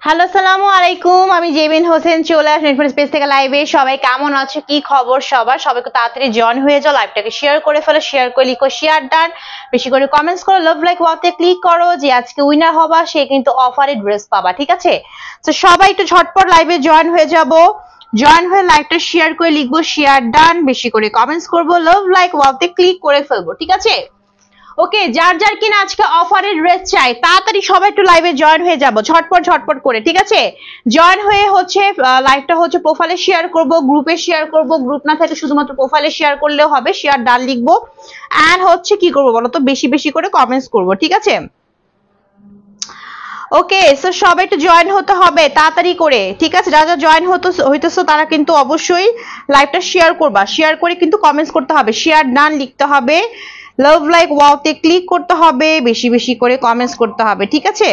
Hello আসসালামু আলাইকুম, আমি জেবিন হোসেন চলে আসলাম নেটফ্লিক্স স্পেস থেকে লাইভে। সবাই কেমন আছো, কি খবর সবার? সবাইকে তাড়াতাড়ি জয়েন হয়ে যাও, লাইভটাকে শেয়ার করে ফেলো, শেয়ার করে লিখো শেয়ার ডান, বেশি করে কমেন্টস করো, লাভ লাইক ওয়াতে ক্লিক করো। যে আজকে উইনার হবা সে কিন্তু অফারে ড্রেস পাবা, ঠিক আছে? তো সবাই একটু ঝটপট লাইভে জয়েন হয়ে যাবো, জয়েন হয়ে লাইভটা শেয়ার করে লিখবো শেয়ার ডান, বেশি করে কমেন্টস করবো, লাভ লাইক ওয়াতে ক্লিক করে ফেলবো, ঠিক আছে? ওকে, যার যার কিনা আজকে অফারের ড্রেস চাই তাড়াতাড়ি সবাই একটু লাইভে জয়েন হয়ে যাব, ঝটপট ঝটপট করে, ঠিক আছে? জয়েন হয়ে হচ্ছে লাইভটা হচ্ছে প্রোফাইলে শেয়ার করব, গ্রুপে শেয়ার করব, গ্রুপ না থাকে শুধুমাত্র প্রোফাইলে শেয়ার করলেও হবে, শেয়ার ডান লিখবো। এন্ড হচ্ছে কি করব বলো তো, বেশি বেশি করে কমেন্টস করব, ঠিক আছে? ওকে, সো সবাই একটু জয়েন হতে হবে তাড়াতাড়ি করে, ঠিক আছে? যারা যারা জয়েন হইতেছো তারা কিন্তু অবশ্যই লাইভটা শেয়ার করবা, শেয়ার করে কিন্তু কমেন্টস করতে হবে, শেয়ার ডান লিখতে হবে, লাভ লাইক ওয়াওতে ক্লিক করতে হবে, বেশি বেশি করে কমেন্টস করতে হবে, ঠিক আছে?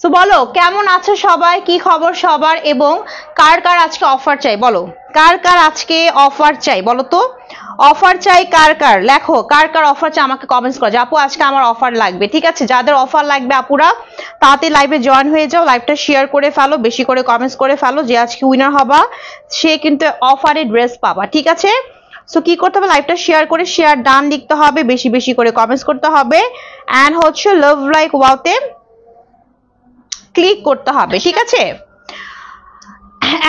সো বলো কেমন আছো সবাই, কি খবর সবার, এবং কার কার আজকে অফার চাই বলো, কার কার আজকে অফার চাই বলো তো, অফার চাই কার কার, লেখো কার কার অফার চাই, আমাকে কমেন্টস করো যে আপু আজকে আমার অফার লাগবে, ঠিক আছে? যাদের অফার লাগবে আপুরা তাড়াতাড়ি লাইভে জয়েন হয়ে যাও, লাইভটা শেয়ার করে ফেলো, বেশি করে কমেন্টস করে ফেলো, যে আজকে উইনার হবা সে কিন্তু অফারে ড্রেস পাবা, ঠিক আছে? সো কি করতে হবে, লাইভটা শেয়ার করে শেয়ার ডান লিখতে হবে, বেশি বেশি করে কমেন্টস করতে হবে, এন্ড হচ্ছে লাভ লাইক ওয়াওতে ক্লিক করতে হবে, ঠিক আছে?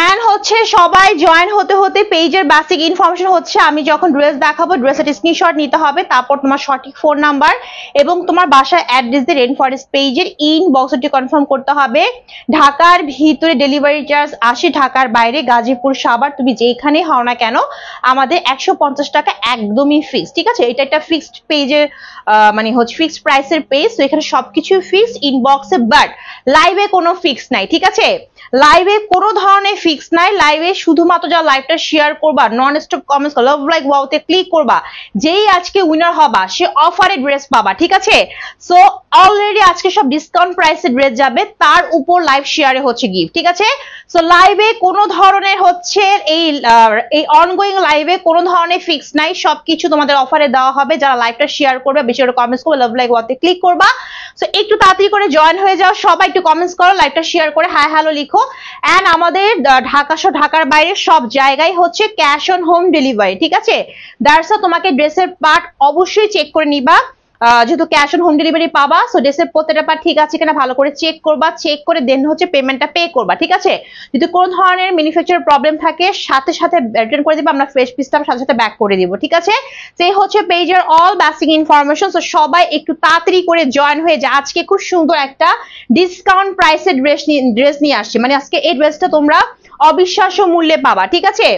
এন্ড হচ্ছে সবাই জয়েন হতে হতে পেজের বেসিক ইনফরমেশন হচ্ছে, আমি যখন ড্রেস দেখাবো ড্রেসের স্ক্রিনশট নিতে হবে, তারপর তোমার সঠিক ফোন নাম্বার এবং তোমার বাসার অ্যাড্রেস দিয়ে রেন ফরেস্ট পেজের ইনবক্সটি কনফার্ম করতে হবে। ঢাকার ভিতরে ডেলিভারি চার্জ 80, ঢাকার বাইরে গাজীপুর সাভার তুমি যেখানেই হও না কেন আমাদের 150 টাকা একদমই ফিক্সড, ঠিক আছে? এটা একটা ফিক্সড পেজের মানে হচ্ছে ফিক্সড প্রাইসের পেজ, তো এখানে সবকিছু ফিক্সড ইনবক্সে, বাট লাইভে কোনো ফিক্স নাই, ঠিক আছে? লাইভে কোনো ধরনের ফিক্স নাই, লাইভে শুধুমাত্র যা লাইভটা শেয়ার করবা, নন স্টপ কমেন্টস করবা, লাভ লাইক ওয়াওতে ক্লিক করবা, যেই আজকে উইনার হবা সে অফারে ড্রেস পাবা, ঠিক আছে? সো অলরেডি আজকে সব ডিসকাউন্ট প্রাইসে ড্রেস যাবে, তার উপর লাইভ শেয়ারে হচ্ছে গিফট, ঠিক আছে? সো লাইভে কোনো ধরনের হচ্ছে এই অনগোয়িং লাইভে কোনো ধরনের ফিক্স নাই, সবকিছু তোমাদের অফারে দেওয়া হবে। যারা লাইভটা শেয়ার করবে বেশি করে কমেন্টস করবে, লাভ লাইক ওয়াওতে ক্লিক করবা। সো একটু তাড়াতাড়ি করে জয়েন হয়ে যাও, সবাই একটু কমেন্টস করো, লাইভটা শেয়ার করে হাই হ্যালো লিখো। এন্ড আমাদের ঢাকা সহ ঢাকার বাইরে সব জায়গায় হচ্ছে ক্যাশ অন হোম ডেলিভারি, ঠিক আছে? দ্যাটস তোমাকে ড্রেসের পার্ট অবশ্যই চেক করে নিবা, যেহেতু ক্যাশ অন হোম ডেলিভারি পাবা, সো ড্রেসের প্রত্যেকটা পার্ট ঠিক আছে কিনা ভালো করে চেক করবা, চেক করে দেন হচ্ছে পেমেন্টটা পে করবা, ঠিক আছে? যদি কোনো ধরনের ম্যানুফ্যাকচার প্রবলেম থাকে সাথে সাথে রিটার্ন করে দিবা, আমরা ফ্রেশ পিসটা সাথে সাথে ব্যাক করে দিব, ঠিক আছে? সেই হচ্ছে পেজের অল বেসিক ইনফরমেশন। সো সবাই একটু তাড়াতাড়ি করে জয়েন হয়ে যায়, আজকে খুব সুন্দর একটা ডিসকাউন্ট প্রাইসের ড্রেস নিয়ে আসছে, মানে আজকে এই ড্রেসটা তোমরা অবিশ্বাস্য মূল্যে পাবা, ঠিক আছে?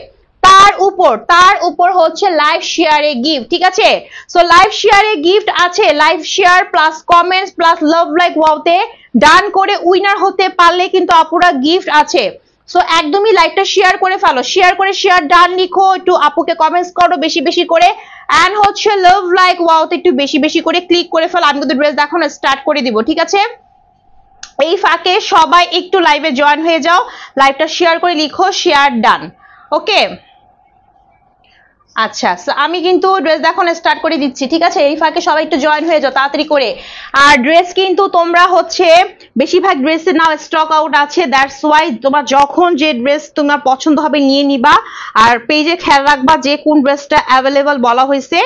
তার উপর হচ্ছে লাইভ শেয়ারে গিফট, ঠিক আছে? সো লাইভ শেয়ারে গিফট আছে, live share plus comments plus love like ওয়াওতে ডান করে উইনার হতে পারলে কিন্তু আপুরা গিফট আছে। সো একদমই লাইভটা শেয়ার করে ফেলো, শেয়ার করে শেয়ার ডান লিখো, একটু আপুকে কমেন্টস করো বেশি বেশি করে, এন্ড হচ্ছে লাভ লাইক ওয়াওতে একটু বেশি বেশি করে ক্লিক করে ফেলো। আমি কিন্তু ড্রেস দেখানো স্টার্ট করে দিব, ঠিক আছে? এই ফাঁকে সবাই একটু লাইভে জয়েন হয়ে যাও, লাইভটা শেয়ার করে লিখো শেয়ার ডান। ওকে, আচ্ছা, আমি কিন্তু ড্রেস দেখানো স্টার্ট করে দিচ্ছি, ঠিক আছে? এই ফাঁকে সবাই একটু জয়েন হয়ে যাও তাড়াতাড়ি করে। আর ড্রেস কিন্তু তোমরা হচ্ছে বেশিরভাগ ড্রেসের নাও স্টক আউট আছে, দ্যাটস ওয়াই তোমার যখন যে ড্রেস তোমার পছন্দ হবে নিয়ে নিবা, আর পেজে খেয়াল রাখবা যে কোন ড্রেসটা অ্যাভেলেবল বলা হয়েছে,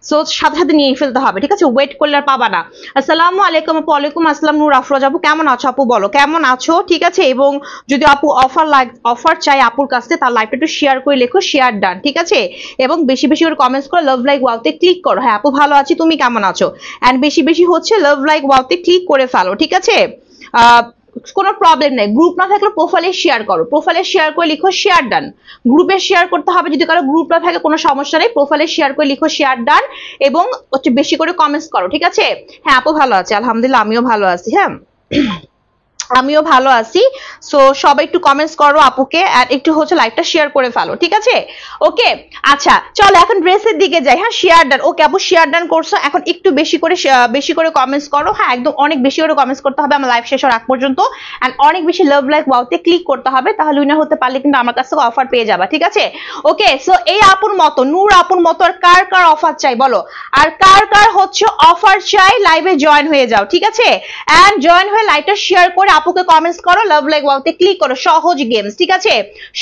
সো সাথে সাথে নিয়ে ফেলতে হবে, ঠিক আছে? ওয়েট করলে আর পাবা না। আসসালামু আলাইকুম আপু। ওয়ালাইকুম আসসালাম নূর আফরোজ আপু, কেমন আছো আপু? বলো কেমন আছো, ঠিক আছে? এবং যদি আপু অফার চাই আপুর কাছে, তার লাইভটা একটু শেয়ার করে লেখো শেয়ার ডান, ঠিক আছে? এবং বেশি বেশি করে কমেন্টস করো, লাভ লাইক ওয়াওতে ক্লিক করো, হ্যাঁ আপু ভালো আছি, তুমি কেমন আছো? এন্ড বেশি বেশি হচ্ছে লাভ লাইক ওয়াওতে ক্লিক করে ফেলো, ঠিক আছে? কোনো প্রবলেম নেই, গ্রুপ না থাকলে প্রোফাইলে শেয়ার করো, প্রোফাইলে শেয়ার করে লিখো শেয়ার ডান। গ্রুপে শেয়ার করতে হবে, যদি কারো গ্রুপ না থাকে কোনো সমস্যা নেই, প্রোফাইলে শেয়ার করে লিখো শেয়ার ডান এবং হচ্ছে বেশি করে কমেন্টস করো, ঠিক আছে? হ্যাঁ আপু ভালো আছে, আলহামদুলিল্লাহ আমিও ভালো আছি, হ্যাঁ আমিও ভালো আছি। সো সবাই একটু কমেন্টস করো আপুকে, আর একটু হচ্ছে লাইভটা শেয়ার করে ফেলো, ঠিক আছে? ওকে, আচ্ছা চলো এখন ড্রেসের দিকে যাই। হ্যাঁ, শেয়ার ডান। ওকে আপু শেয়ার ডান করছো, এখন একটু বেশি করে কমেন্টস করো। হ্যাঁ, একদম অনেক বেশি করে কমেন্টস করতে হবে আমার লাইভ শেষ হওয়ার আগ পর্যন্ত, এন্ড অনেক বেশি লাভ লাইক ওয়াওতে ক্লিক করতে হবে, তাহলে উইনার হতে পারলে কিন্তু আমার কাছ থেকে অফার পেয়ে যাবা, ঠিক আছে? ওকে, সো এই আপুর মতো, নূর আপুর মতো আর কার কার অফার চাই বলো, আর কার কার হচ্ছে অফার চাই, লাইভে জয়েন হয়ে যাও, ঠিক আছে? এন্ড জয়েন হয়ে লাইভটা শেয়ার করে আপুকে কমেন্টস করো, লাভ লাইক ওয়াওতে ক্লিক করো। সহজ গেমস, ঠিক আছে?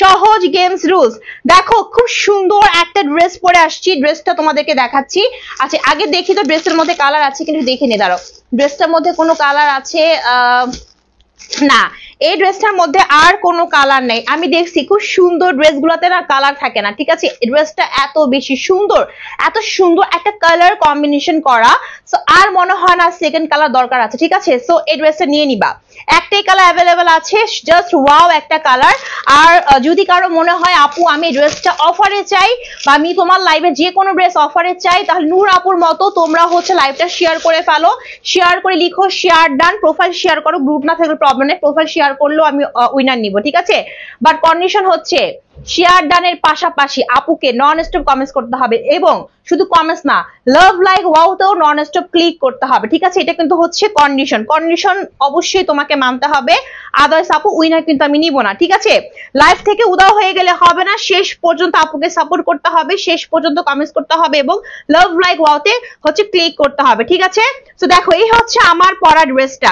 সহজ গেমস রুলস। দেখো খুব সুন্দর একটা ড্রেস পরে আসছি, ড্রেসটা তোমাদেরকে দেখাচ্ছি। আচ্ছা আগে দেখি তো ড্রেসের মধ্যে কালার আছে কিন্তু, দেখে নি দাঁড়াও, ড্রেসটার মধ্যে কোনো কালার আছে না, এই ড্রেসটার মধ্যে আর কোনো কালার নেই। আমি দেখছি খুব সুন্দর ড্রেসগুলোতে না কালার থাকে না, ঠিক আছে? এই ড্রেসটা এত বেশি সুন্দর, এত সুন্দর একটা কালার কম্বিনেশন করা, সো আর মনে হয় না সেকেন্ড কালার দরকার আছে, ঠিক আছে? সো এই ড্রেসটা নিয়ে নিবা, একটাই কালার অ্যাভেলেবেল আছে, জাস্ট ওয়াও একটা কালার। আর যদি কারো মনে হয় আপু আমি ড্রেসটা অফারে চাই, বা আমি তোমার লাইভে যে কোনো ড্রেস অফারে চাই, তাহলে নূর আপুর মতো তোমরা হচ্ছে লাইভটা শেয়ার করে ফেলো, শেয়ার করে লিখো শেয়ার ডান, প্রোফাইল শেয়ার করো, গ্রুপ না থাকলে প্রবলেম নেই, প্রোফাইল শেয়ার করলেও আমি উইনার নিব, ঠিক আছে? বাট কন্ডিশন হচ্ছে শেয়ার ডানের পাশাপাশি আপুকে নন স্টপ কমেন্টস করতে হবে, এবং শুধু কমেন্টস না, লাভ লাইক ওয়াওতেও নন স্টপ ক্লিক করতে হবে, ঠিক আছে? এটা কিন্তু হচ্ছে কন্ডিশন অবশ্যই তোমাকে মানতে হবে, আদার্স আপু উইনার কিন্তু আমি নিব না, ঠিক আছে? লাইভ থেকে উদাও হয়ে গেলে হবে না, শেষ পর্যন্ত আপুকে সাপোর্ট করতে হবে, শেষ পর্যন্ত কমেন্টস করতে হবে, এবং লাভ লাইক ওয়াওতে হচ্ছে ক্লিক করতে হবে, ঠিক আছে? তো দেখো এই হচ্ছে আমার পরা ড্রেসটা,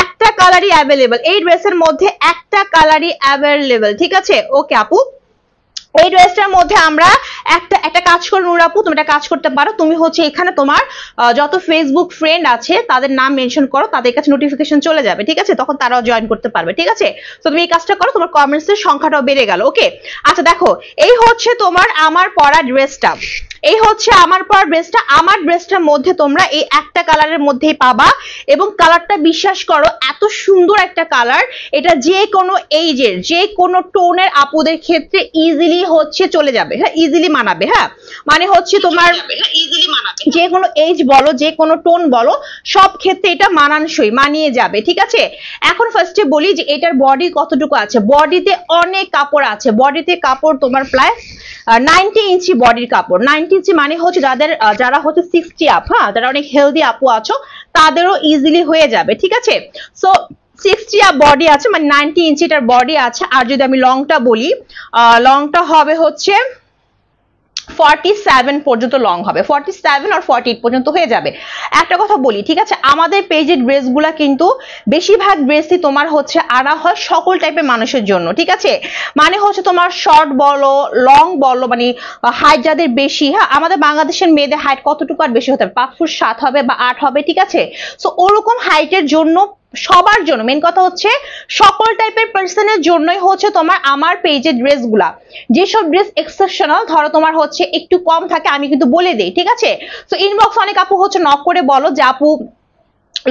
একটা কালারই অ্যাভেলেবল, এই ড্রেসের মধ্যে একটা কালারই অ্যাভেলেবল, ঠিক আছে? ওকে আপু, এই ড্রেসটার মধ্যে আমরা একটা কাজ করো নূর আপু, তুমি একটা কাজ করতে পারো, তুমি হচ্ছে এখানে তোমার যত ফেসবুক ফ্রেন্ড আছে তাদের নাম মেনশন করো, তাদের কাছে নোটিফিকেশন চলে যাবে, ঠিক আছে? তখন তারাও জয়েন করতে পারবে, ঠিক আছে? তো তুমি এই কাজটা করো, তোমার কমেন্টস এর সংখ্যাটাও বেড়ে গেল। ওকে, আচ্ছা দেখো এই হচ্ছে তোমার আমার পরা ড্রেসটা, এই হচ্ছে আমার পরা ড্রেসটা। আমার ড্রেসটার মধ্যে তোমরা এই একটা কালারের মধ্যেই পাবা, এবং কালারটা বিশ্বাস করো এত সুন্দর একটা কালার, এটা যে কোনো এইজের যে কোনো টোনের আপুদের ক্ষেত্রে ইজিলি হচ্ছে চলে যাবে, হ্যাঁ ইজিলি মানাবে, হ্যাঁ মানে হচ্ছে তোমার যে কোনো এইজ বলো, যে কোনো টোন বলো, সব ক্ষেত্রে এটা মানানসই, মানিয়ে যাবে, ঠিক আছে? এখন ফার্স্টে বলি যে এটার বডি কতটুকু আছে। বডিতে অনেক কাপড় আছে, বডিতে কাপড় তোমার প্রায় 90 ইঞ্চি বডির কাপড়। 90 ইঞ্চি মানে হচ্ছে যারা হচ্ছে 60 আপ, হ্যাঁ যারা অনেক হেলদি আপু আছো তাদেরও ইজিলি হয়ে যাবে, ঠিক আছে? সো 60 আপ বডি আছে, মানে 90 ইঞ্চিটার বডি আছে। আর যদি আমি লংটা বলি, লংটা হবে হচ্ছে 47 পর্যন্ত লং হবে, 47 আর 48 পর্যন্ত হয়ে যাবে। একটা কথা বলি, ঠিক আছে, আমাদের পেজের ড্রেসগুলা কিন্তু বেশিরভাগ ড্রেসই তোমার হচ্ছে আনা হয় সকল টাইপের মানুষের জন্য, ঠিক আছে? মানে হচ্ছে তোমার শর্ট বলো লং বলো, মানে হাইট যাদের বেশি, হ্যাঁ আমাদের বাংলাদেশের মেয়েদের হাইট কতটুকু আর বেশি হতে হবে, 5 ফুট 7 হবে বা 8 হবে, ঠিক আছে? সো ওরকম হাইটের জন্য, সবার জন্য, মেন কথা হচ্ছে সকল টাইপের পার্সনের জন্যই হচ্ছে তোমার আমার পেজের ড্রেসগুলা। যেসব ড্রেস এক্সেপশনাল, ধরো তোমার হচ্ছে একটু কম থাকে, আমি কিন্তু বলে দেই, ঠিক আছে? তো ইনবক্স অনেক আপু হচ্ছে নক করে বলো যে আপু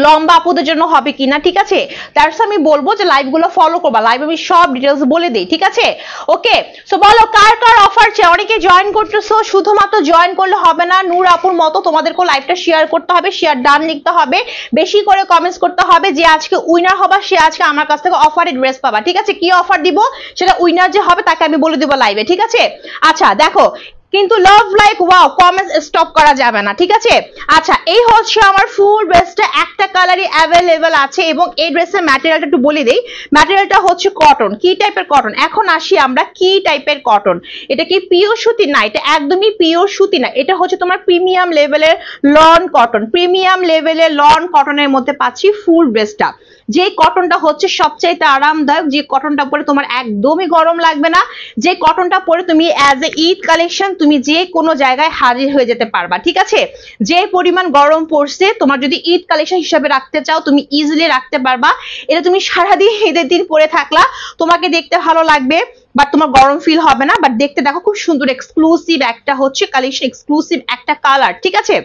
লম্বা আপুদের জন্য হবে কিনা, ঠিক আছে? দ্যাটস আমি বলবো যে লাইভ গুলো ফলো করবা, লাইভ আমি সব ডিটেলস বলে দেই, ঠিক আছে? ওকে, সো বলো কার কার অফার চাই। অনেকে জয়েন করতেছো, শুধুমাত্র জয়েন করলে হবে না, নূর আপুর মতো তোমাদেরকে লাইভটা শেয়ার করতে হবে, শেয়ার ডান লিখতে হবে, বেশি করে কমেন্টস করতে হবে, যে আজকে উইনার হবা সে আজকে আমার কাছ থেকে অফারে ড্রেস পাবা, ঠিক আছে? কি অফার দিব সেটা উইনার যে হবে তাকে আমি বলে দিব লাইভে, ঠিক আছে? আচ্ছা দেখো, কিন্তু love like wow comments stop করা যাবে না, ঠিক আছে? আচ্ছা এই হচ্ছে আমার ফুল ড্রেসটা, একটা কালারই অ্যাভেলেবল আছে, এবং এই ড্রেসের ম্যাটেরিয়ালটা একটু বলে দেই। ম্যাটেরিয়ালটা হচ্ছে কটন। কি টাইপের কটন? এখন আসি আমরা কি টাইপের কটন। এটা কি পিওর সুতি? না, এটা একদমই পিওর সুতি না, এটা হচ্ছে তোমার প্রিমিয়াম লেভেলের লন কটন। প্রিমিয়াম লেভেলের লন কটনের মধ্যে পাচ্ছি ফুল ড্রেসটা, যে কটনটা হচ্ছে সবচাইতে আরামদায়ক, যে কটনটা পরে তোমার একদমই গরম লাগবে না, যে কটনটা পরে তুমি অ্যাজ এ ঈদ কালেকশন তুমি যে কোনো জায়গায় হাজির হয়ে যেতে পারবা, ঠিক আছে? যে পরিমাণ গরম পড়ছে, তোমার যদি ঈদ কালেকশন হিসাবে রাখতে চাও তুমি ইজিলি রাখতে পারবা। এটা তুমি সারাদিন ঈদের দিন পরে থাকলা, তোমাকে দেখতে ভালো লাগবে, বাট তোমার গরম ফিল হবে না, বাট দেখতে দেখো খুব সুন্দর এক্সক্লুসিভ একটা হচ্ছে কালেকশন, এক্সক্লুসিভ একটা কালার, ঠিক আছে?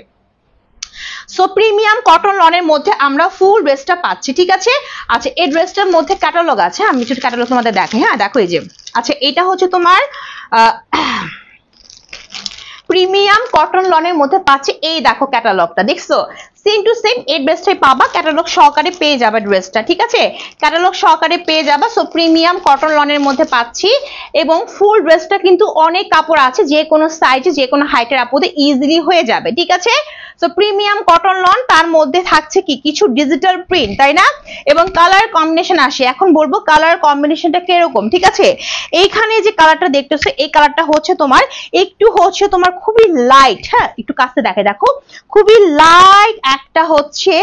সো প্রিমিয়াম কটন লনের মধ্যে আমরা ফুল ড্রেসটা পাচ্ছি, ঠিক আছে? আচ্ছা এই ড্রেসটার মধ্যে ক্যাটালগ আছে, আমি একটু ক্যাটালগ তোমাদের দেখাই, হ্যাঁ দেখো এই যে, আচ্ছা এটা হচ্ছে তোমার প্রিমিয়াম কটন লনের মধ্যে পাচ্ছি, এই দেখো ক্যাটালগটা দেখছো, সেম টু সেম এই ড্রেসটাই পাবা, ক্যাটালগ সহকারে পেয়ে যাবে ড্রেসটা, ঠিক আছে, ক্যাটালগ সহকারে পেয়ে যাবা। সো প্রিমিয়াম কটন লনের মধ্যে পাচ্ছি এবং ফুল ড্রেসটা কিন্তু অনেক কাপড় আছে, যে কোনো সাইজে যে কোনো হাইটের আপুদের ইজিলি হয়ে যাবে, ঠিক আছে। সো প্রিমিয়াম কটন লন, তার মধ্যে থাকছে কি কিছু ডিজিটাল প্রিন্ট, তাই না, এবং কালার কম্বিনেশন আসে। এখন বলবো কালার কম্বিনেশনটা কিরকম, ঠিক আছে। এইখানে যে কালারটা দেখতেছো এই কালারটা হচ্ছে তোমার একটু হচ্ছে তোমার খুবই লাইট, হ্যাঁ একটু কাছে দেখো, খুবই লাইট একটা হচ্ছে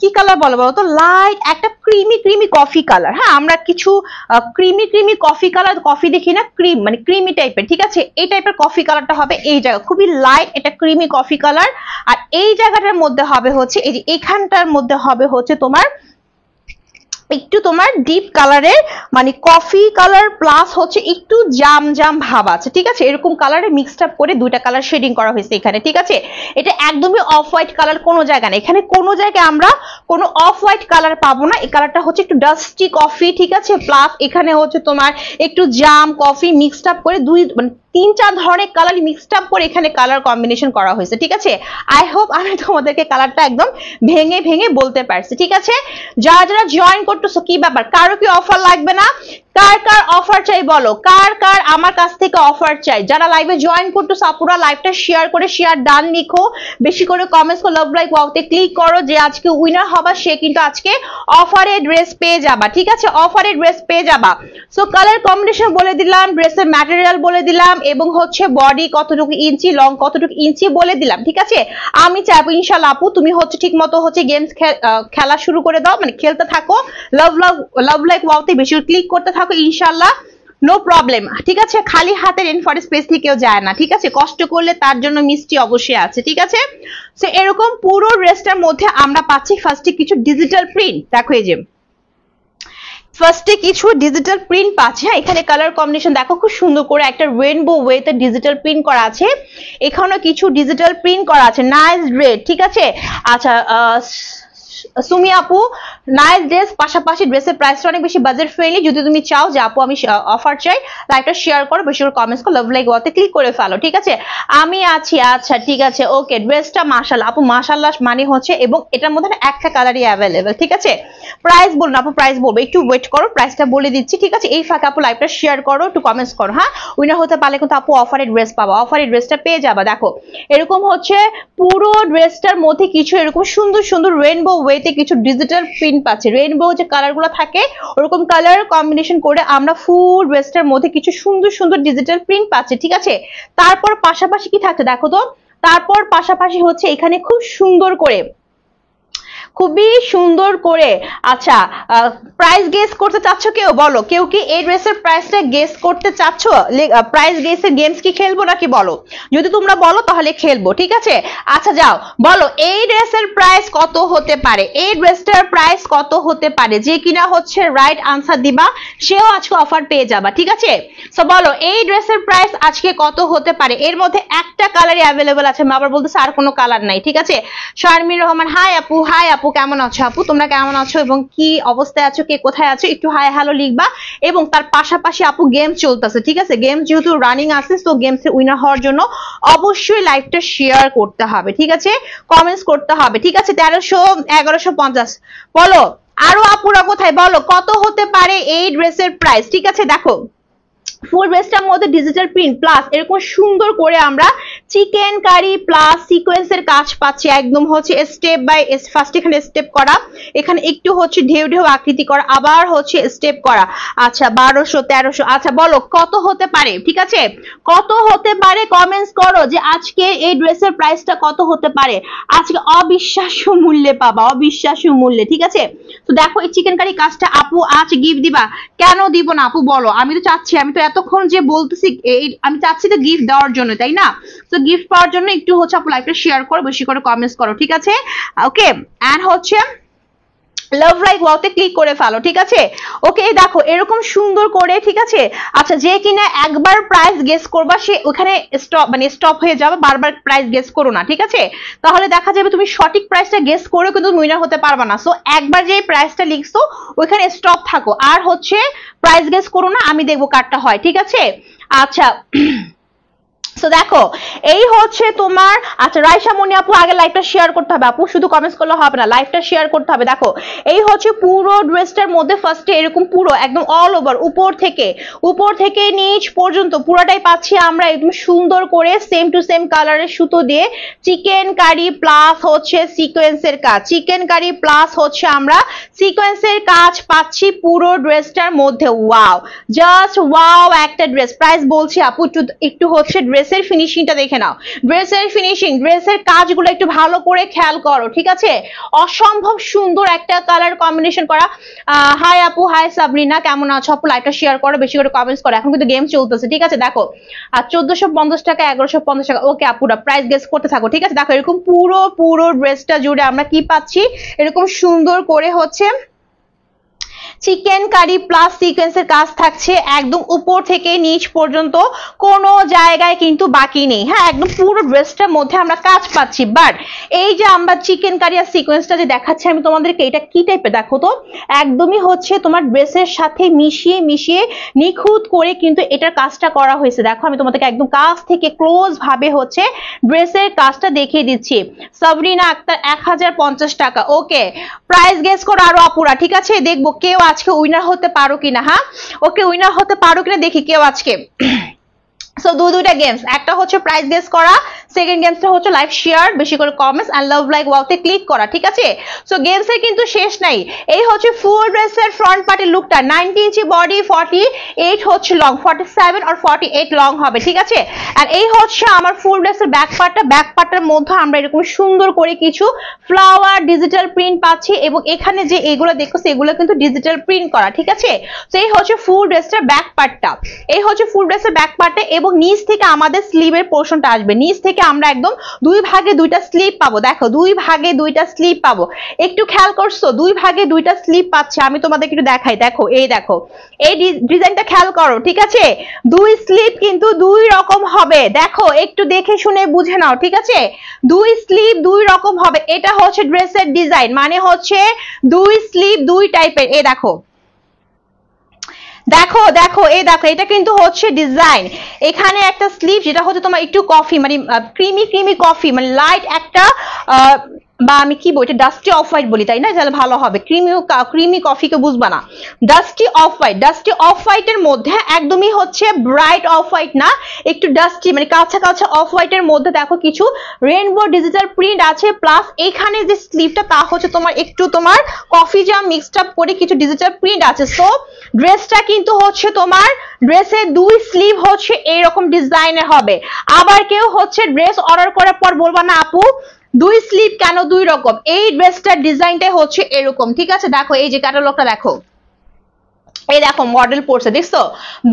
কি কালার বলো তো, লাইট একটা ক্রিমি কফি কালার। হ্যাঁ আমরা কিছু ক্রিমি কফি কালার, কফি দেখি না, ক্রিম মানে ক্রিমি টাইপের, ঠিক আছে, এই টাইপের কফি কালারটা হবে এই জায়গা, খুবই লাইট এটা ক্রিমি কফি কালার। আর এই জায়গাটার মধ্যে হবে হচ্ছে এই যে এইখানটার মধ্যে হবে হচ্ছে তোমার একটু তোমার ডিপ কালারের মানে কফি কালার প্লাস হচ্ছে একটু জাম ভাব আছে, ঠিক আছে, এরকম কালারে মিক্সড আপ করে দুইটা কালার শেডিং করা হয়েছে এখানে, ঠিক আছে। এটা একদমই অফ হোয়াইট কালার কোনো জায়গা না, এখানে কোনো জায়গায় আমরা কোনো অফ হোয়াইট কালার পাবো না। এই কালারটা হচ্ছে একটু ডাস্টি কফি, ঠিক আছে, প্লাস এখানে হচ্ছে তোমার একটু জাম কফি মিক্সড আপ করে দুই মানে 3-4 ধরনের কালার মিক্সড আপ করে এখানে কালার কম্বিনেশন করা হয়েছে, ঠিক আছে। আই হোপ আমি তোমাদেরকে কালারটা একদম ভেঙে বলতে পারছি, ঠিক আছে। যারা জয়েন করতেছো কি ব্যাপার, কারো কি অফার লাগবে না, কার অফার চাই বলো, কার আমার কাছ থেকে অফার চাই। যারা লাইভে জয়েন করতেছো আপুরা লাইভটা শেয়ার করে শেয়ার ডান লিখো, বেশি করে কমেন্টস করো, লাভ লাইক ওয়াওতে ক্লিক করো, যে আজকে উইনার হবা সে কিন্তু আজকে অফারে ড্রেস পেয়ে যাবা, ঠিক আছে, অফারে ড্রেস পেয়ে যাবা। সো কালার কম্বিনেশন বলে দিলাম, ড্রেসের ম্যাটেরিয়াল বলে দিলাম এবং হচ্ছে বডি কতটুকু ইঞ্চি, লং কতটুকু ইঞ্চি বলে দিলাম, ঠিক আছে। আমি চাইবো ইনশাআল্লাহ আপু তুমি হচ্ছে ঠিক মতো হচ্ছে গেমস খেলা শুরু করে দাও, মানে খেলতে থাকো, লাভ লাইক ওয়াওতে বেশি ক্লিক করতে থাকো ইনশাআল্লাহ, নো প্রবলেম, ঠিক আছে। খালি হাতে রেন ফর স্পেস থেকেও যায় না, ঠিক আছে, কষ্ট করলে তার জন্য মিষ্টি অবশ্যই আছে, ঠিক আছে। সো এরকম পুরো ড্রেসটার মধ্যে আমরা পাচ্ছি ফার্স্টে কিছু ডিজিটাল প্রিন্ট, দেখো এই যে ফার্স্টে কিছু ডিজিটাল প্রিন্ট পাচ্ছি। হ্যাঁ এখানে কালার কম্বিনেশন দেখো খুব সুন্দর করে একটা রেইনবো ওয়েতে ডিজিটাল প্রিন্ট করা আছে, এখানেও কিছু ডিজিটাল প্রিন্ট করা আছে, নাইস রেড, ঠিক আছে। আচ্ছা সুমি আপু নাইস ড্রেস, পাশাপাশি ড্রেসের প্রাইসটা অনেক বেশি বাজেট ফ্রেন্ডলি, যদি তুমি চাও যে আপু আমি অফার চাই লাইভটা শেয়ার করো, বেশি করে কমেন্টস করো, লাভ লাইক ওয়াতে ক্লিক করে ফেলো, ঠিক আছে। আমি আছি, আচ্ছা ঠিক আছে, ওকে। ড্রেসটা মাশাআল্লাহ আপু, মাশাআল্লাহ মানে হচ্ছে এবং এটার মধ্যে একটা কালারই অ্যাভেলেবেল, ঠিক আছে। প্রাইস বলুন আপু, প্রাইস বলবো, একটু ওয়েট করো, প্রাইসটা বলে দিচ্ছি, ঠিক আছে। এই ফাঁকে আপু লাইভটা শেয়ার করো, একটু কমেন্টস করো, হ্যাঁ উইনার হতে পারলে কিন্তু আপু অফারে ড্রেস পাবা, অফারে ড্রেসটা পেয়ে যাবা। দেখো এরকম হচ্ছে পুরো ড্রেসটার মধ্যে কিছু এরকম সুন্দর রেইনবো ওয়েতে কিছু ডিজিটাল প্রিন্ট পাচ্ছে, রেইনবো যে কালার গুলো থাকে ওরকম কালার কম্বিনেশন করে আমরা ফুল ড্রেসটার মধ্যে কিছু সুন্দর ডিজিটাল প্রিন্ট পাচ্ছে, ঠিক আছে। তারপর পাশাপাশি কি থাকছে দেখো তো, তারপর পাশাপাশি হচ্ছে এখানে খুবই সুন্দর করে আচ্ছা প্রাইস গেস করতে চাচ্ছ কেউ, বলো কেউ কি এই ড্রেসের প্রাইসটা গেস করতে চাচ্ছ, প্রাইস গেসের গেমস কি খেলবো নাকি বলো, যদি তোমরা বলো তাহলে খেলবো, ঠিক আছে। আচ্ছা যাও বলো এই ড্রেসের প্রাইস কত হতে পারে, এই ড্রেসটার প্রাইস কত হতে পারে, যে কিনা হচ্ছে রাইট আনসার দিবা সেও আজকে অফার পেয়ে যাবা, ঠিক আছে। সো বলো এই ড্রেসের প্রাইস আজকে কত হতে পারে, এর মধ্যে একটা কালারই অ্যাভেলেবল আছে, আমি আবার বলতেছি আর কোনো কালার নাই, ঠিক আছে। শারমিন রহমান হাই আপু কেমন আছো আপু, তোমরা কেমন আছো এবং কি অবস্থায় আছো, কে কোথায় আছো, একটু হাই হ্যালো লিখবা। এবং তার পাশাপাশি আপু গেম চলতেছে, ঠিক আছে, গেম যেহেতু রানিং আছে তো গেমস এ উইনার হওয়ার জন্য অবশ্যই লাইভটা শেয়ার করতে হবে, ঠিক আছে, কমেন্টস করতে হবে, ঠিক আছে। 1300-1150 বলো, আরো আপুরা কোথায়, বলো কত হতে পারে এই ড্রেসের প্রাইস, ঠিক আছে। দেখো ফুল ড্রেসটার মধ্যে ডিজিটাল প্রিন্ট প্লাস এরকম সুন্দর করে আমরা চিকেন কারি প্লাস সিকোয়েন্সের কাজ পাচ্ছি, একদম হচ্ছে স্টেপ বাই ফার্স্ট এখানে স্টেপ করা, এখানে একটু হচ্ছে ঢেউ আকৃতি করা, আবার হচ্ছে স্টেপ করা। আচ্ছা 1200-1300, আচ্ছা বলো কত হতে পারে, ঠিক আছে, কত হতে পারে কমেন্টস করো যে আজকে এই ড্রেসের প্রাইসটা কত হতে পারে, আজকে অবিশ্বাস্য মূল্যে পাবা, অবিশ্বাস্য মূল্যে, ঠিক আছে। তো দেখো এই চিকেন কারি কাজটা আপু আজ গিফট দিবা, কেন দিব না আপু বলো, আমি তো চাচ্ছি, আমি তো এতক্ষণ যে বলতেছি আমি চাচ্ছি তো গিফট দেওয়ার জন্য, তাই না। তো গিফট পাওয়ার জন্য একটু হচ্ছে আপু লাইভটা শেয়ার করো, বেশি করে কমেন্টস করো, ঠিক আছে, ওকে। এন্ড হচ্ছে লাভ লাইক ওয়াওতে ক্লিক করে ফেলো, ঠিক আছে, ওকে। দেখো এরকম সুন্দর করে, ঠিক আছে। আচ্ছা যে কিনা একবার প্রাইস গেস করবা সে ওখানে স্টপ হয়ে যাবে, বারবার প্রাইস গেস করো না, ঠিক আছে, তাহলে দেখা যাবে তুমি সঠিক প্রাইসটা গেস করেও কিন্তু উইনার হতে পারবা না। সো একবার যে প্রাইসটা লিখছো ওইখানে স্টপ থাকো, আর হচ্ছে প্রাইস গেস করো না, আমি দেখবো কারটা হয়, ঠিক আছে। আচ্ছা সো দেখো এই হচ্ছে তোমার, আচ্ছা রাইসা মনি আপু আগে লাইভটা শেয়ার করতে হবে, আপু শুধু কমেন্টস করলে হবে না, লাইভটা শেয়ার করতে হবে। দেখো এই হচ্ছে পুরো ড্রেসটার মধ্যে ফার্স্টে এরকম পুরো একদম অল ওভার উপর থেকে নিচ পর্যন্ত পুরোটাই পাচ্ছি আমরা একদম সুন্দর করে সেম টু সেম কালারের সুতো দিয়ে চিকেন কারি প্লাস হচ্ছে সিকোয়েন্সের কাজ, চিকেন কারি প্লাস হচ্ছে আমরা সিকোয়েন্সের কাজ পাচ্ছি পুরো ড্রেসটার মধ্যে। ওয়াও, জাস্ট ওয়াও একটা ড্রেস। প্রাইস বলছি আপু একটু হচ্ছে ড্রেসের ফিনিশিংটা দেখে নাও, ড্রেসের ফিনিশিং, ড্রেসের কাজগুলো একটু ভালো করে খেয়াল করো, ঠিক আছে? অসম্ভব সুন্দর একটা কালার কম্বিনেশন করা। হাই আপু, হাই সাবরিনা, কেমন আছো আপু? লাইভটা শেয়ার করো, বেশি করে কমেন্টস করো, এখন কিন্তু গেম চলতেছে, ঠিক আছে? দেখো আর 1450 টাকা, 1150 টাকা। ওকে আপুরা প্রাইস গেস করতে থাকো, ঠিক আছে? দেখো এরকম পুরো ড্রেসটা জুড়ে আমরা কি পাচ্ছি, এরকম সুন্দর করে হচ্ছে চিকেন কারি প্লাস সিকোয়েন্সের কাজ থাকছে একদম উপর থেকে নিচ পর্যন্ত, কোনো জায়গায় কিন্তু বাকি নেই। হ্যাঁ, একদম পুরো ড্রেসটার মধ্যে আমরা কাজ পাচ্ছি। বাট এই যে আমরা চিকেন কারি আর সিকোয়েন্সটা যে দেখাচ্ছি আমি তোমাদেরকে, এটা কি টাইপের দেখো তো, একদমই হচ্ছে তোমার ড্রেসের সাথে মিশিয়ে নিখুঁত করে কিন্তু এটার কাজটা করা হয়েছে। দেখো আমি তোমাদেরকে একদম কাছ থেকে ক্লোজ ভাবে হচ্ছে ড্রেসের কাজটা দেখিয়ে দিচ্ছি। সাবরিনা আক্তার 1050 টাকা। ওকে, প্রাইস গেস করো আরো আপুরা, ঠিক আছে? দেখবো কেউ আজকে উইনার হতে পারো কিনা। হ্যাঁ ওকে, উইনার হতে পারো কিনা দেখি কেউ আজকে। সো দুইটা গেমস, একটা হচ্ছে প্রাইস গেস করা, সেকেন্ড গেমসটা হচ্ছে লাইভ শেয়ার, বেশি করে কমেন্টস এন্ড লাভ লাইক ওয়াওতে ক্লিক করা, ঠিক আছে? সো গেমসের কিন্তু শেষ নাই। এই হচ্ছে ফুল ড্রেসের ফ্রন্ট পার্টের লুকটা, 90 ইঞ্চি বডি, 48 হচ্ছে লং, 47 আর 48 লং হবে, ঠিক আছে? আর এই হচ্ছে আমার ফুল ড্রেসের ব্যাক পার্টটা, ব্যাক পার্টের মধ্যে আমরা এরকম সুন্দর করে কিছু ফ্লাওয়ার ডিজিটাল প্রিন্ট পাচ্ছি, এবং এখানে যে এগুলো দেখো সেগুলো কিন্তু ডিজিটাল প্রিন্ট করা, ঠিক আছে? তো এই হচ্ছে ফুল ড্রেসটার ব্যাক পার্টটা, এই হচ্ছে ফুল ড্রেসের ব্যাক পার্টটা, এবং নিচ থেকে আমাদের স্লিভের পোর্শনটা আসবে, নিচ থেকে আমরা একদম দুই ভাগে দুইটা স্লিভ পাবো। দেখো দুই ভাগে দুইটা স্লিভ পাবো, একটু খেয়াল করছো, দুই ভাগে দুইটা স্লিভ পাচ্ছে। আমি তোমাদেরকে একটু দেখাই, দেখো এই ডিজাইনটা খেয়াল করো, ঠিক আছে? দুই স্লিভ কিন্তু দুই রকম হবে, দেখো একটু দেখে শুনে বুঝে নাও, ঠিক আছে? দুই স্লিভ দুই রকম হবে, এটা হচ্ছে ড্রেসের ডিজাইন, মানে হচ্ছে দুই স্লিভ দুই টাইপের। এই দেখো এটা কিন্তু হচ্ছে ডিজাইন। এখানে একটা স্লিভ যেটা হচ্ছে তোমার একটু কফি মানে ক্রিমি কফি, মানে লাইট একটা বা আমি কি বলি, এটা ডাস্টি অফ হোয়াইট বলি, তাই না? তাহলে ভালো হবে, ক্রিমি কফিকে বুঝবা না, ডাস্টি অফ হোয়াইটের মধ্যে, একদমই হচ্ছে ব্রাইট অফ হোয়াইট না, একটু ডাস্টি মানে কাঁচা অফ হোয়াইটের মধ্যে দেখো কিছু রেইনবো ডিজিটাল প্রিন্ট আছে, প্লাস এখানে যে স্লিভটা তা হচ্ছে তোমার একটু তোমার কফি জাম মিক্সড আপ করে কিছু ডিজিটাল প্রিন্ট আছে। সো ড্রেসটা কিন্তু হচ্ছে তোমার ড্রেসের দুই স্লিভ হচ্ছে এইরকম ডিজাইনের হবে। আবার কেউ হচ্ছে ড্রেস অর্ডার করার পর বলবা না আপু দুই স্লিভ কেন দুই রকম, এই ড্রেসটার ডিজাইনটাই হচ্ছে এরকম, ঠিক আছে? দেখো এই যে ক্যাটালগটা দেখো, এই দেখো মডেল পড়ছে, দেখছো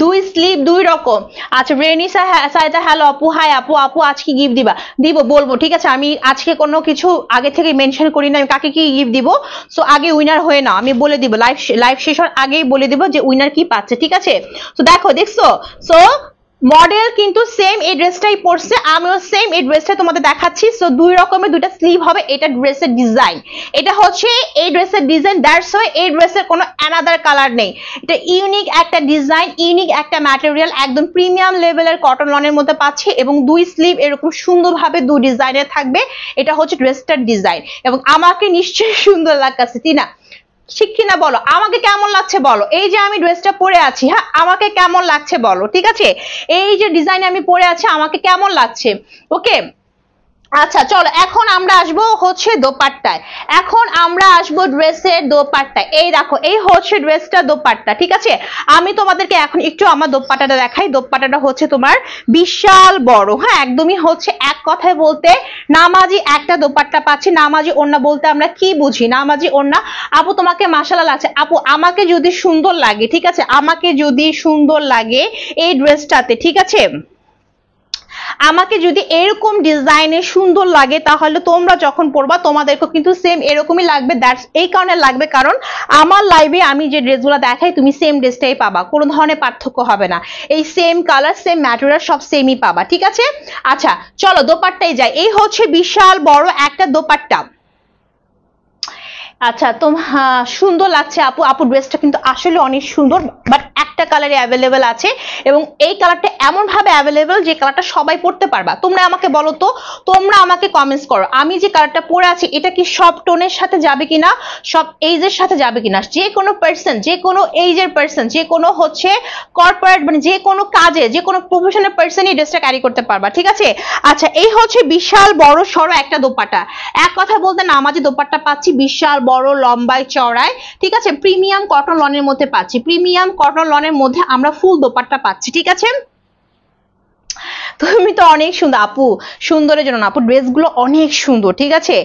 দুই স্লিভ দুই রকম। আচ্ছা রেনিসা সাইদা, হ্যালো আপু, হাই আপু আজকে গিফট দিবা? দিব, বলবো, ঠিক আছে? আমি আজকে কোনো কিছু আগে থেকে মেনশন করি না আমি কাকে কি গিফট দিব। সো আগে উইনার হয়ে না, আমি বলে দিব, লাইভ শেষ হওয়ার আগেই বলে দিব যে উইনার কি পাচ্ছে, ঠিক আছে? তো দেখো দেখছো, সো মডেল কিন্তু সেম এই ড্রেসটাই পরছে, আমিও সেম এই ড্রেসটা তোমাদের দেখাচ্ছি। সো দুই রকমের দুইটা স্লিভ হবে, এটা ড্রেসের ডিজাইন, এটা হচ্ছে এই ড্রেসের ডিজাইন, দ্যাটস ওয়াই এই ড্রেসের কোনো অ্যানাদার কালার নেই। এটা ইউনিক একটা ডিজাইন, ইউনিক একটা ম্যাটেরিয়াল, একদম প্রিমিয়াম লেভেলের কটন লনের মধ্যে পাচ্ছি, এবং দুই স্লিভ এরকম সুন্দরভাবে দুই ডিজাইনের থাকবে। এটা হচ্ছে ড্রেসটার ডিজাইন, এবং আমাকে নিশ্চয়ই সুন্দর লাগতেছে, তাই না? ঠিক কিনা বলো, আমাকে কেমন লাগছে বলো? এই যে আমি ড্রেসটা পরে আছি, হ্যাঁ আমাকে কেমন লাগছে বলো, ঠিক আছে? এই যে ডিজাইন আমি পরে আছি আমাকে কেমন লাগছে? ওকে, আচ্ছা চলো এখন আমরা আসবো হচ্ছে দোপাট্টায়, এখন আমরা আসবো ড্রেসের দোপাট্টায়। এই দেখো এই হচ্ছে ড্রেসটা দোপাট্টা, ঠিক আছে? আমি তোমাদেরকে এখন একটু আমার দোপাট্টাটা দেখাই। দোপাট্টাটা হচ্ছে তোমার বিশাল বড়, হ্যাঁ একদমই হচ্ছে এক কথায় বলতে নামাজি একটা দোপাট্টা পাচ্ছি। নামাজি ওড়না বলতে আমরা কি বুঝি? নামাজি ওড়না। আপু তোমাকে মাশাআল্লাহ লাগছে। আপু আমাকে যদি সুন্দর লাগে, ঠিক আছে, আমাকে যদি সুন্দর লাগে এই ড্রেসটাতে, ঠিক আছে, আমাকে যদি এরকম ডিজাইনে সুন্দর লাগে তাহলে তোমরা যখন পরবা তোমাদেরকে কিন্তু সেম এরকমই লাগবে। দ্যাটস এই কারণে লাগবে কারণ আমার লাইভে আমি যে ড্রেসগুলো দেখাই তুমি সেম ড্রেসটাই পাবা, কোনো ধরনের পার্থক্য হবে না, এই সেম কালার সেম ম্যাটেরিয়াল সব সেমই পাবা, ঠিক আছে? আচ্ছা চলো দোপাট্টায় যাই। এই হচ্ছে বিশাল বড় একটা দোপাট্টা। আচ্ছা তো সুন্দর লাগছে আপু, ড্রেসটা কিন্তু আসলে অনেক সুন্দর, বাট একটা কালারে অ্যাভেলেবেল আছে এবং এই কালারটা এমন ভাবে অ্যাভেলেবেল যে কালারটা সবাই পরতে পারবা। তোমরা আমাকে বলো তো, তোমরা আমাকে কমেন্টস করো আমি যে কালারটা পরে আছি এটা কি সব টোনের সাথে যাবে কিনা, সব এইজের সাথে যাবে কিনা। যে কোনো পার্সন, যে কোনো এইজের পার্সন, যে কোনো হচ্ছে কর্পোরেট মানে যে কোনো কাজে, যে কোনো প্রফেশনাল পার্সনই ড্রেসটা ক্যারি করতে পারবা, ঠিক আছে। আচ্ছা, এই হচ্ছে বিশাল বড় সড়ো একটা দোপাট্টা। এক কথা বলতে নামাজি দোপাট্টা পাচ্ছি বিশাল বড় লম্বায় চড়ায়, ঠিক আছে। প্রিমিয়াম কটন লনের মধ্যে পাচ্ছি, প্রিমিয়াম কটন লনের মধ্যে আমরা ফুল দোপাট্টা পাচ্ছি, ঠিক আছে। তুমি তো অনেক সুন্দর আপু, সুন্দরের জন্য আপু ড্রেসগুলো অনেক সুন্দর, ঠিক আছে।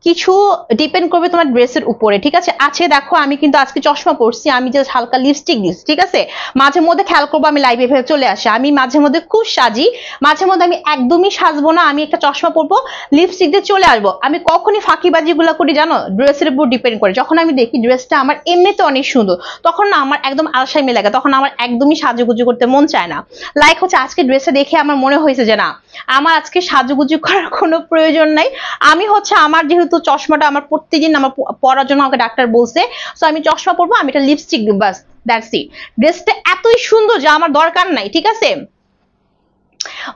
কিছু ডিপেন্ড করবে তোমার ড্রেসের উপরে, ঠিক আছে। আছে দেখো আমি কিন্তু আজকে চশমা পরছি, আমি জাস্ট হালকা লিপস্টিক দিচ্ছি, ঠিক আছে। মাঝে মধ্যে খেয়াল করবো আমি লাইভে ভেবে চলে আসি, আমি মাঝে মধ্যে খুব সাজি, মাঝে মধ্যে আমি একদমই সাজবো না, আমি একটা চশমা পরবো লিপস্টিক দিয়ে চলে আসবো। আমি কখনই ফাঁকিবাজি গুলা করি জানো, ড্রেসের উপর ডিপেন্ড করে। যখন আমি দেখি ড্রেসটা আমার এমনিতে অনেক সুন্দর, তখন না আমার একদম আলসামি লাগে, তখন আমার একদমই সাজুগুজু করতে মন চায় না। লাইক হচ্ছে আজকে ড্রেসটা দেখে আমার মনে হয়েছে যে না আমার আজকে সাজুগুজু করার কোনো প্রয়োজন নাই। আমি হচ্ছে আমার যেহেতু চশমাটা আমার প্রত্যেকদিন আমার পরার জন্য আমাকে ডাক্তার বলছে, সো আমি চশমা পরবো, আমি একটা লিপস্টিক দিব, বাস দ্যাটস ইট। ড্রেসটা এতই সুন্দর যে আমার দরকার নাই, ঠিক আছে।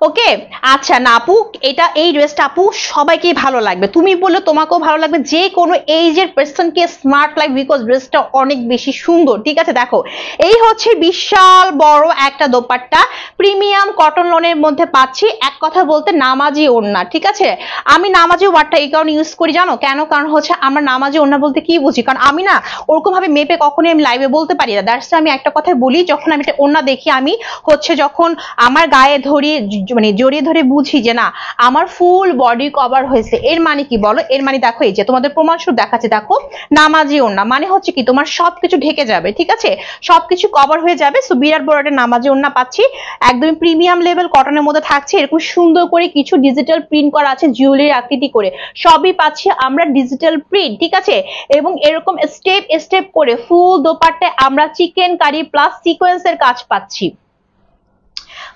ওকে, আচ্ছা না আপু, এটা এই ড্রেসটা আপু সবাইকেই ভালো লাগবে, তুমি বললে তোমাকেও ভালো লাগবে, যে কোনো এইজের পার্সনকে স্মার্ট লাগবে, বিকজ ড্রেসটা অনেক বেশি সুন্দর, ঠিক আছে। দেখো এই হচ্ছে বিশাল বড় একটা দোপাট্টা, প্রিমিয়াম কটন লনের মধ্যে পাচ্ছি। এক কথা বলতে নামাজি ওড়না, ঠিক আছে। আমি নামাজি ওয়ার্ডটা এই কারণে ইউজ করি জানো কেন, কারণ হচ্ছে আমরা নামাজি ওড়না বলতে কি বুঝি, কারণ আমি না ওরকম ভাবে মেপে কখনোই আমি লাইভে বলতে পারি না। দ্যাটস আমি একটা কথা বলি, যখন আমি একটা ওড়না দেখি আমি হচ্ছে যখন আমার গায়ে ধরি মানে জড়িয়ে ধরে বুঝি যে না আমার ফুল বডি কভার হয়েছে। এর মানে কি বলো, এর মানে দেখো এই যে তোমাদের প্রমাণস্বরূপ দেখাচ্ছে, দেখো নামাজি ওড়না মানে হচ্ছে কি তোমার সবকিছু ঢেকে যাবে, ঠিক আছে, সবকিছু কভার হয়ে যাবে। সো বিরাট বড় একটা নামাজি ওড়না পাচ্ছি, একদম প্রিমিয়াম লেভেল কটনের মধ্যে থাকছে, এরকম সুন্দর করে কিছু ডিজিটাল প্রিন্ট করা আছে জুয়েলারি আকৃতি করে, সবই পাচ্ছি আমরা ডিজিটাল প্রিন্ট, ঠিক আছে। এবং এরকম স্টেপ স্টেপ করে ফুল দোপাট্টায় আমরা চিকেন কারি প্লাস সিকোয়েন্সের কাজ পাচ্ছি,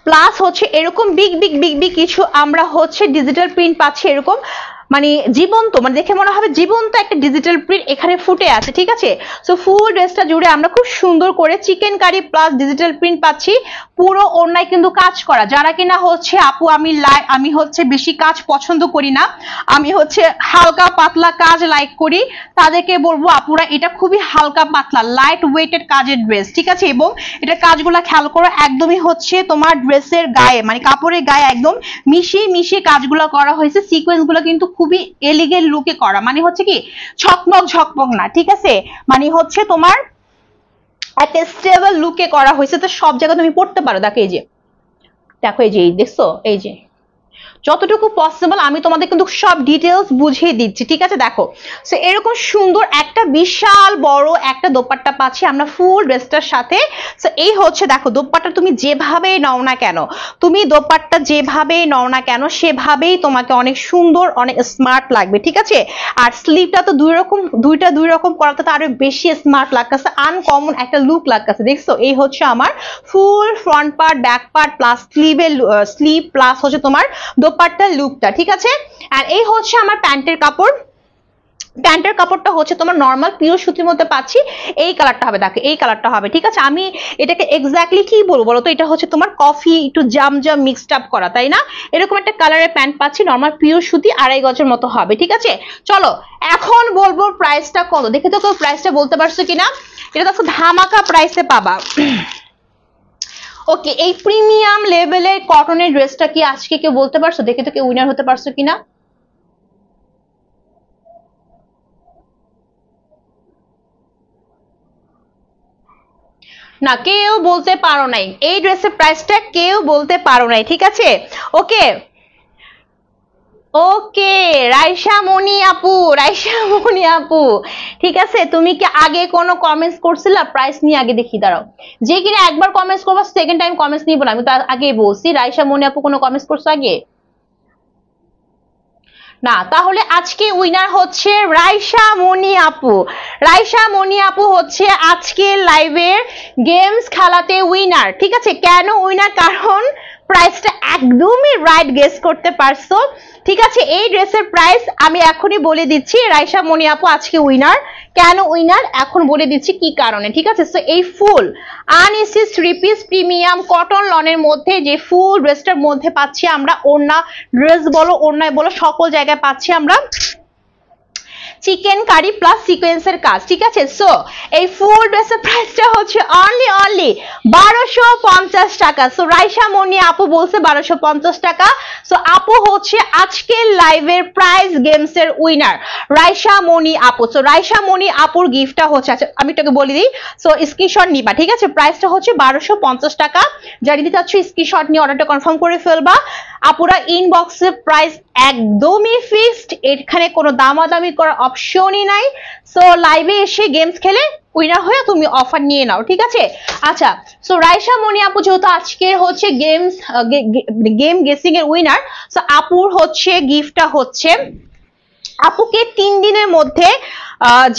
প্লাস হচ্ছে এরকম বিগ বিগ বিগ বিগ কিছু আমরা হচ্ছে ডিজিটাল প্রিন্ট পাচ্ছি, এরকম মানে জীবন্ত, মানে দেখে মনে হবে জীবন্ত একটা ডিজিটাল প্রিন্ট এখানে ফুটে আছে, ঠিক আছে। সো ফুল ড্রেসটা জুড়ে আমরা খুব সুন্দর করে chicken curry plus digital print পাচ্ছি, পুরো ওড়নায় কিন্তু কাজ করা। যারা কিনা হচ্ছে আপু আমি হচ্ছে বেশি কাজ পছন্দ করি না, আমি হচ্ছে হালকা পাতলা কাজ লাইক করি, তাদেরকে বলবো আপুরা এটা খুবই হালকা পাতলা লাইট ওয়েটেড কাজের ড্রেস, ঠিক আছে। এবং এটা কাজগুলো খেয়াল করো, একদমই হচ্ছে তোমার ড্রেসের গায়ে মানে কাপড়ের গায়ে একদম মিশিয়ে মিশিয়ে কাজগুলো করা হয়েছে, সিকোয়েন্স গুলো কিন্তু খুবই এলিগেন্ট লুকে করা, মানে হচ্ছে কি ঝকমক ঝকমক না, ঠিক আছে, মানে হচ্ছে তোমার একটা স্টেবল লুকে করা হয়েছে। তো সব জায়গায় তুমি পড়তে পারো, দেখো এই যে, দেখো এই যে, দেখছো এই যে যতটুকু পসিবল আমি তোমাদের কিন্তু সব ডিটেলস বুঝিয়ে দিচ্ছি, ঠিক আছে। দেখো সো এরকম সুন্দর একটা বিশাল বড় একটা দোপাট্টা পাচ্ছি আমরা ফুল ড্রেসটার সাথে। সো এই হচ্ছে দেখো দোপাট্টা তুমি যেভাবেই নাও না কেন, তুমি দোপাট্টা যেভাবেই নাও না কেন সেভাবেই তোমাকে অনেক সুন্দর অনেক স্মার্ট লাগবে, ঠিক আছে। আর স্লিভটা তো দুই রকম করাতে তো আরো বেশি স্মার্ট লাগতেছে, আনকমন একটা লুক লাগতেছে, দেখছো। এই হচ্ছে আমার ফুল front part, back part plus sleeve plus হচ্ছে তোমার দোপাট্টার লুকটা, ঠিক আছে। আর এই হচ্ছে আমার প্যান্টের কাপড়, প্যান্টের কাপড়টা হচ্ছে তোমার নর্মাল পিওর সুতির মধ্যে পাচ্ছি, এই কালারটা হবে, দেখো এই কালারটা হবে, ঠিক আছে। আমি এটাকে এক্স্যাক্টলি কি বলবো বলো তো, এটা হচ্ছে তোমার কফি একটু জাম মিক্সড আপ করা, তাই না। এরকম একটা কালারের প্যান্ট পাচ্ছি, নর্মাল পিওর সুতি 2.5 গজের মতো হবে, ঠিক আছে। চলো এখন বলবো প্রাইসটা কত, দেখে তো কেউ প্রাইসটা বলতে পারছো কিনা। এটা দেখো ধামাকা প্রাইসে পাবা। ওকে, এই প্রিমিয়াম লেভেলের কটনের ড্রেসটা কি আজকে কেউ বলতে পারছো, দেখে তো কেউ উইনার হতে পারছো কিনা। না কেউ বলতে পারো নাই, এই ড্রেসের প্রাইসটা কেউ বলতে পারো নাই, ঠিক আছে। ওকে ওকে রাইসা মনি আপু, ঠিক আছে। তুমি কি আগে কোনো কমেন্টস করছিলা প্রাইস নিয়ে, আগে দেখি দাঁড়াও, যে কিনা একবার কমেন্টস করবা সেকেন্ড টাইম কমেন্টস নিব না, আমি তো আগে বলছি। রাইসা মনি আপু কোনো কমেন্টস করছো আগে না, তাহলে আজকে উইনার হচ্ছে রাইসা মনি আপু হচ্ছে আজকে লাইভের গেমস খেলাতে উইনার, ঠিক আছে। কেন উইনার, কারণ প্রাইসটা একদমই রাইট গেস করতে পারছো। ঠিক আছে, এই ড্রেসের প্রাইস আমি এখনই বলে দিচ্ছি। রাইসা মনি আপু আজকে উইনার। কেন উইনার এখন বলে দিচ্ছি কি কারণে। ঠিক আছে, সো এই ফুল আনএসি 3 পিস প্রিমিয়াম কটন লনের মধ্যে যে ফুল ড্রেসটার মধ্যে পাচ্ছি আমরা, ওড়না ড্রেস বলো ওড়নায় বলো সকল জায়গায় পাচ্ছি আমরা চিকেন কারি প্লাস সিকোয়েন্সের কাজ। ঠিক আছে, সো এই ফুল ড্রেসের প্রাইসটা হচ্ছে অনলি 1250 টাকা। সো রাইসা মনি আপু বলছে 1250 টাকা। সো আপু হচ্ছে আজকের লাইভের প্রাইজ গেমস এর উইনার রাইসা মনি আপু। সো রাইসা মনি আপুর গিফটটা হচ্ছে, আচ্ছা আমি তোকে বলে দিই, সো স্ক্রিনশট নিবা। ঠিক আছে, প্রাইসটা হচ্ছে 1250 টাকা। যারা নিতে চাচ্ছ স্ক্রিনশট নিয়ে অর্ডারটা কনফার্ম করে ফেলবা। আপুরা ইনবক্সে প্রাইস একদমই ফিক্সড, এখানে কোনো দামাদামি করার অপশনই নাই। সো লাইভে এসে গেমস খেলে উইনার হয়ে তুমি অফার নিয়ে নাও। ঠিক আছে, আচ্ছা সো রাইসা মনি আপু যেহেতু আজকের হচ্ছে গেম গেসিং এর উইনার, সো আপুর হচ্ছে গিফটটা হচ্ছে আপুকে 3 দিনের মধ্যে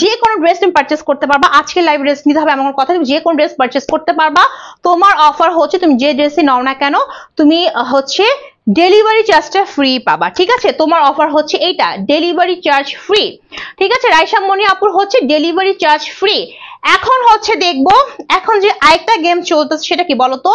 যে কোনো ড্রেস তুমি পারচেস করতে পারবা। আজকে লাইভ ড্রেস নিতে হবে এমন কথা, তুমি যে কোনো ড্রেস পারচেস করতে পারবা। তোমার অফার হচ্ছে তুমি যে ড্রেসই নাও না কেন তুমি হচ্ছে ডেলিভারি চার্জটা ফ্রি পাবা। ঠিক আছে, তোমার অফার হচ্ছে এইটা, ডেলিভারি চার্জ ফ্রি। ঠিক আছে, রাইসা মনি আপুর হচ্ছে ডেলিভারি চার্জ ফ্রি। এখন হচ্ছে দেখবো এখন যে আরেকটা গেম চলতেছে সেটা কি বলতো,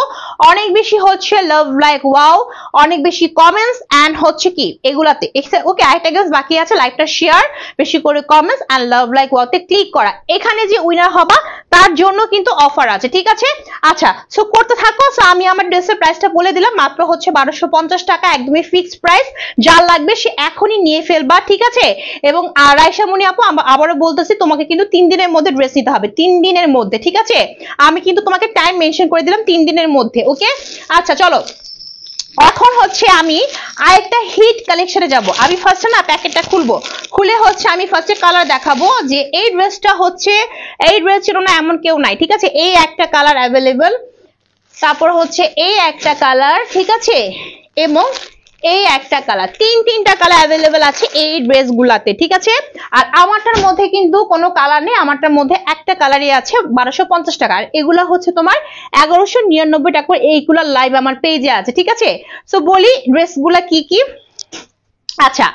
অনেক বেশি হচ্ছে লাভ লাইক ওয়াও, অনেক বেশি কমেন্টস এন্ড হচ্ছে কি এগুলাতে। ওকে, আরেকটা গেমস বাকি আছে, লাইভটা শেয়ার, বেশি করে কমেন্টস এন্ড লাভ লাইক ওয়াওতে ক্লিক করা। এখানে যে উইনার হবা তার জন্য কিন্তু অফার আছে। ঠিক আছে, আচ্ছা সো করতে থাকো। সো আমি আমার ড্রেসের প্রাইসটা বলে দিলাম, মাত্র হচ্ছে 1250 টাকা, একদমই ফিক্সড প্রাইস। যার লাগবে সে এখনই নিয়ে ফেলবা। ঠিক আছে, এবং রাইসা মনি আপু আবারও বলতেছি তোমাকে কিন্তু 3 দিনের মধ্যে ড্রেস নিতে হবে, 3 দিনের মধ্যে। ঠিক আছে, আমি কিন্তু তোমাকে টাইম মেনশন করে দিলাম 3 দিনের মধ্যে। ওকে, আচ্ছা চলো এখন হচ্ছে আমি আরেকটা হিট কালেকশনে যাব। আমি ফার্স্টে না প্যাকেটটা খুলবো, খুলে হচ্ছে আমি ফার্স্টে কালার দেখাবো যে এই ড্রেসটা হচ্ছে, এই ড্রেস ছিল না এমন কেউ নাই। ঠিক আছে, এই একটা কালার অ্যাভেলেবল, তারপর হচ্ছে এই একটা কালার। ঠিক আছে, এবং এই একটা কালার, তিনটা কালার অ্যাভেলেবেল আছে এই ড্রেস গুলাতে। ঠিক আছে, আর আমারটার মধ্যে কিন্তু কোনো কালার নেই, আমারটার মধ্যে একটা কালারই আছে 1250 টাকা। আর এগুলা হচ্ছে তোমার 1199 টাকা। এইগুলা লাইভ আমার পেজে আছে। ঠিক আছে, সো বলি ড্রেস গুলা কি কি। আচ্ছা,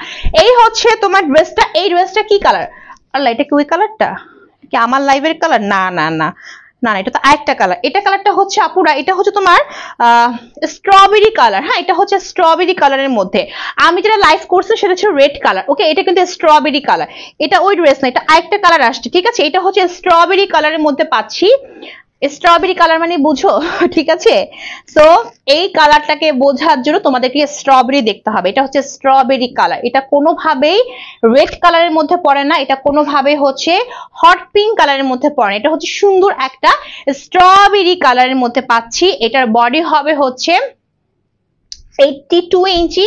এই হচ্ছে তোমার ড্রেসটা, এই ড্রেসটা কি কালার? আল্লাহ, এটা কি ওই কালারটা কি আমার লাইভের কালার? না না না না, এটা তো আরেকটা কালার। এটা কালারটা হচ্ছে আপুরা, এটা হচ্ছে তোমার স্ট্রবেরি কালার। হ্যাঁ, এটা হচ্ছে স্ট্রবেরি কালারের মধ্যে। আমি যেটা লাইভ করছি সেটা হচ্ছে রেড কালার। ওকে, এটা কিন্তু স্ট্রবেরি কালার, এটা ওই ড্রেস না, এটা আরেকটা কালার আসছে। ঠিক আছে, এটা হচ্ছে স্ট্রবেরি কালারের মধ্যে পাচ্ছি। স্ট্রবেরি কালার মানে বুঝো? ঠিক আছে, সো এই কালারটাকে বোঝার জন্য তোমাদেরকে স্ট্রবেরি দেখতে হবে। এটা হচ্ছে স্ট্রবেরি কালার, এটা কোনোভাবেই রেড কালারের মধ্যে পড়ে না, এটা কোনোভাবে হচ্ছে হট পিঙ্ক কালারের মধ্যে পড়ে না, এটা হচ্ছে সুন্দর একটা স্ট্রবেরি কালারের মধ্যে পাচ্ছি। এটার বডি হবে হচ্ছে 82 ইঞ্চি,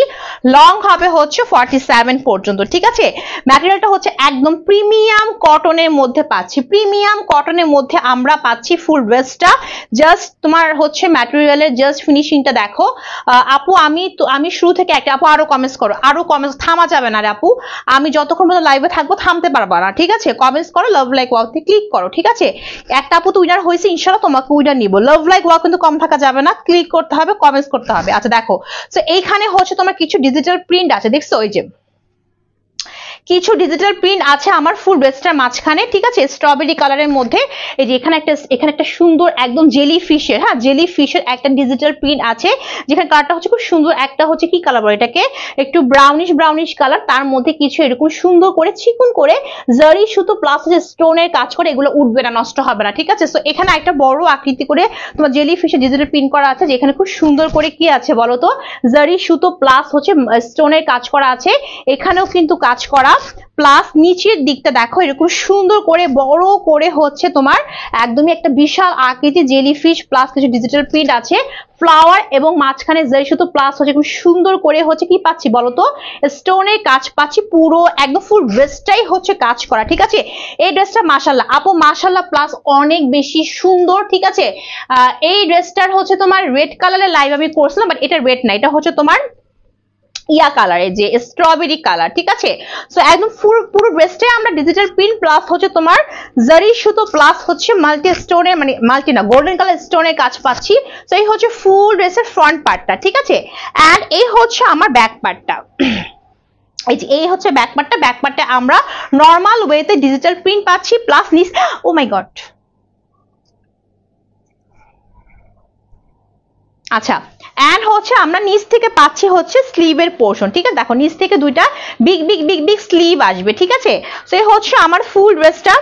লং হবে হচ্ছে 47 পর্যন্ত। ঠিক আছে, ম্যাটেরিয়ালটা হচ্ছে একদম প্রিমিয়াম কটনের মধ্যে পাচ্ছি, প্রিমিয়াম কটনের মধ্যে আমরা পাচ্ছি ফুল ড্রেসটা। জাস্ট তোমার হচ্ছে ম্যাটেরিয়ালের জাস্ট ফিনিশিংটা দেখো। আপু আমি শুরু থেকে একটা, আপু আরো কমেন্টস করো, আরো কমেন্টস, থামা যাবে না রে আপু, আমি যতক্ষণ পর্যন্ত লাইভে থাকবো থামতে পারবো না। ঠিক আছে, কমেন্টস করো, লাভ লাইক ওয়াওতে ক্লিক করো। ঠিক আছে, একটা আপু তো উইনার হয়েছে, ইনশাআল্লাহ তোমাকে উইনার নিব। লাভ লাইক ওয়াও কিন্তু কম থাকা যাবে না, ক্লিক করতে হবে, কমেন্টস করতে হবে। আচ্ছা দেখো, তো এইখানে হচ্ছে তোমার কিছু ডিজিটাল প্রিন্ট আছে, দেখছো? ওই যে কিছু ডিজিটাল প্রিন্ট আছে আমার ফুল ড্রেসটার মাঝখানে। ঠিক আছে, স্ট্রবেরি কালারের মধ্যে এই যে এখানে একটা সুন্দর একদম জেলি ফিশের, হ্যাঁ জেলি ফিশের একটা ডিজিটাল প্রিন্ট আছে, যেখানে কালারটা হচ্ছে খুব সুন্দর। একটা হচ্ছে কি কালার বলে এটাকে, একটু ব্রাউনিশ কালার, তার মধ্যে কিছু এরকম সুন্দর করে চিকন করে জারি সুতো প্লাস হচ্ছে স্টোনের কাজ করে, এগুলো উঠবে না, নষ্ট হবে না। ঠিক আছে, সো এখানে একটা বড় আকৃতি করে তোমার জেলি ফিশের ডিজিটাল প্রিন্ট করা আছে, যেখানে খুব সুন্দর করে কি আছে বলতো, জারি সুতো প্লাস হচ্ছে স্টোনের কাজ করা আছে। এখানেও কিন্তু কাজ করা, প্লাস নিচের দিকটা দেখো এরকম সুন্দর করে বড় করে হচ্ছে তোমার একদমই একটা বিশাল আকৃতি জেলিফিশ প্লাস কিছু ডিজিটাল প্রিন্ট আছে, ফ্লাওয়ার এবং মাঝখানে জারি সুতো প্লাস হচ্ছে খুব সুন্দর করে হচ্ছে কি পাচ্ছি বলতো, স্টোনের কাজ পাচ্ছি। পুরো একদম ফুল ড্রেসটাই হচ্ছে কাজ করা। ঠিক আছে, এই ড্রেসটা মাশাআল্লাহ আপু, মাশাআল্লাহ প্লাস অনেক বেশি সুন্দর। ঠিক আছে, এই ড্রেসটার হচ্ছে তোমার রেড কালারের লাইভ আমি করছিলাম, বাট এটা রেড না, এটা হচ্ছে তোমার ইয়া কালার, এই যে স্ট্রবেরি কালার, ঠিক আছে। সো একদম পুরো ড্রেসটাই আমরা ডিজিটাল প্রিন্ট প্লাস হচ্ছে তোমার জারি সুতো প্লাস হচ্ছে মাল্টি স্টোনের, মানে মাল্টি না, গোল্ডেন কালার স্টোনের কাজ পাচ্ছি। সো এই হচ্ছে ফুল ড্রেসের ফ্রন্ট পার্টটা, ঠিক আছে। এন্ড এই হচ্ছে আমার ব্যাক পার্টটা। এই হচ্ছে ব্যাক পার্টটা। ব্যাক পার্টে আমরা নর্মাল ওয়েতে ডিজিটাল প্রিন্ট পাচ্ছি প্লাস নিচ, ও মাই গড, আচ্ছা। এন্ড হচ্ছে আমরা নিচ থেকে পাচ্ছি হচ্ছে স্লিভের পোর্শন, ঠিক আছে। দেখো নিচ থেকে দুইটা big big big big sleeve আসবে, ঠিক আছে। সো এই হচ্ছে আমার ফুল ড্রেসটা।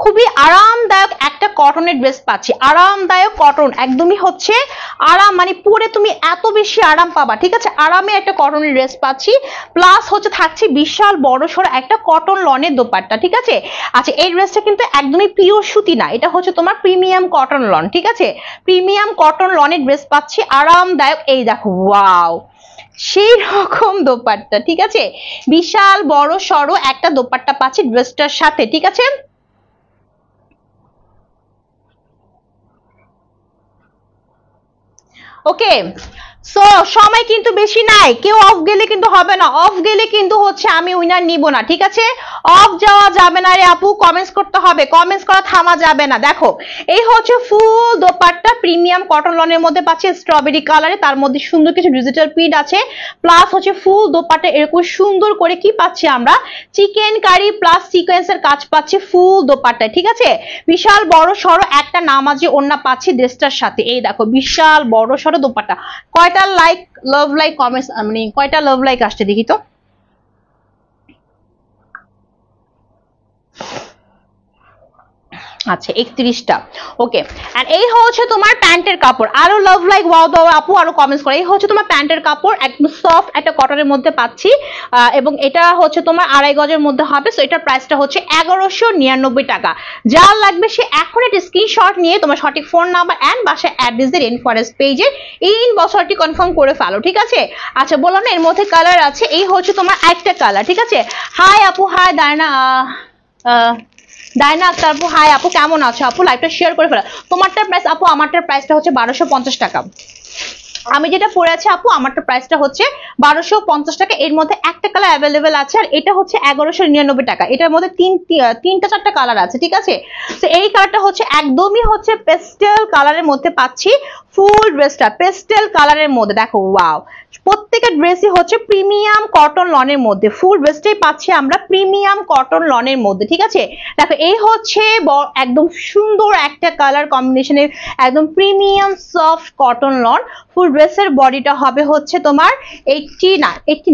খুবই আরামদায়ক একটা কটনের ড্রেস পাচ্ছি, আরামদায়ক কটন, একদমই হচ্ছে আরাম, মানে পরে তুমি এত বেশি আরাম পাবা, ঠিক আছে। আরামে একটা কটনের ড্রেস পাচ্ছি প্লাস হচ্ছে থাকছে বিশাল বড় সড়ো একটা কটন লনের দোপাট্টা, ঠিক আছে। আচ্ছা এই ড্রেসটা কিন্তু একদমই পিওর সুতি না, এটা হচ্ছে তোমার প্রিমিয়াম কটন লন, ঠিক আছে। প্রিমিয়াম কটন লনের ড্রেস পাচ্ছি আরামদায়ক। এই দেখো ওয়াও, সেই রকম দোপাট্টা, ঠিক আছে। বিশাল বড় সড়ো একটা দোপাট্টা পাচ্ছি ড্রেসটার সাথে, ঠিক আছে। ওকে, সো সময় কিন্তু বেশি নাই, কেউ অফ গেলে কিন্তু হবে না, অফ গেলে কিন্তু হচ্ছে আমি উইনার নিব না, ঠিক আছে। অফ যাওয়া যাবে না রে আপু, কমেন্টস করতে হবে, কমেন্টস করা থামা যাবে না। দেখো এই হচ্ছে ফুল দোপাট্টা, প্রিমিয়াম কটন লনের মধ্যে পাচ্ছি স্ট্রবেরি কালারে, তার মধ্যে সুন্দর কিছু ডিজিটাল প্রিন্ট আছে প্লাস হচ্ছে ফুল দোপাট্টা এরকম সুন্দর করে কি পাচ্ছি আমরা, চিকেন কারি প্লাস সিকোয়েন্সের কাজ পাচ্ছি ফুল দোপাট্টায়, ঠিক আছে। বিশাল বড় সড়ো একটা নামাজি ওড়না পাচ্ছি ড্রেসটার সাথে। এই দেখো বিশাল বড় সড়ো দোপাট্টা। কয়টা লাইক, লাভ লাইক, কমেন্টস, মানে কয়টা লাভ লাইক আসছে দেখি তো। আচ্ছা 31টা, ওকে। এন্ড এই হচ্ছে তোমার প্যান্টের কাপড়, আরো লাভ লাইক ওয়াও দাও আপু, আরো কমেন্টস করে। এই হচ্ছে তোমার প্যান্টের কাপড়, একদম সফট একটা কটনের মধ্যে পাচ্ছি এবং এটা হচ্ছে তোমার 2.5 গজের মধ্যে হবে। সো এটার প্রাইসটা হচ্ছে 1199 টাকা। যা লাগবে সে এখন একটা স্ক্রিনশট নিয়ে তোমার সঠিক ফোন নাম্বার এন্ড বাসায় অ্যাড্রেস দিয়ে রেন ফরেস্ট পেজে ইনবক্সটি কনফার্ম করে ফেলো, ঠিক আছে। আচ্ছা বললাম না এর মধ্যে কালার আছে, এই হচ্ছে তোমার একটা কালার, ঠিক আছে। হাই আপু, হাই ডায়না, ডায়না আক্তার আপু, হাই আপু, কেমন আছো আপু? লাইভটা শেয়ার করে ফেলো। তোমারটার প্রাইস আপু, আমারটার প্রাইসটা হচ্ছে 1250 টাকা। আমি যেটা পরে আছি আপু, আমারটার প্রাইসটা হচ্ছে 1250 টাকা। এর মধ্যে একটা কালার অ্যাভেলেবেল আছে আর এটা হচ্ছে 1199 টাকা। এটার মধ্যে তিনটা চারটা কালার আছে, ঠিক আছে। তো এই কালারটা হচ্ছে একদমই হচ্ছে পেস্টেল কালারের মধ্যে পাচ্ছি ফুল ড্রেসটা, পেস্টেল কালারের মধ্যে। দেখো ওয়াও, প্রত্যেকটা ড্রেসই হচ্ছে প্রিমিয়াম কটন লনের মধ্যে, ফুল ড্রেসটাই পাচ্ছি আমরা প্রিমিয়াম কটন লনের মধ্যে, ঠিক আছে। দেখো এই হচ্ছে একদম সুন্দর একটা কালার কম্বিনেশনের একদম প্রিমিয়াম সফট কটন লন। ফুল ড্রেসের বডিটা হবে হচ্ছে তোমার 80 না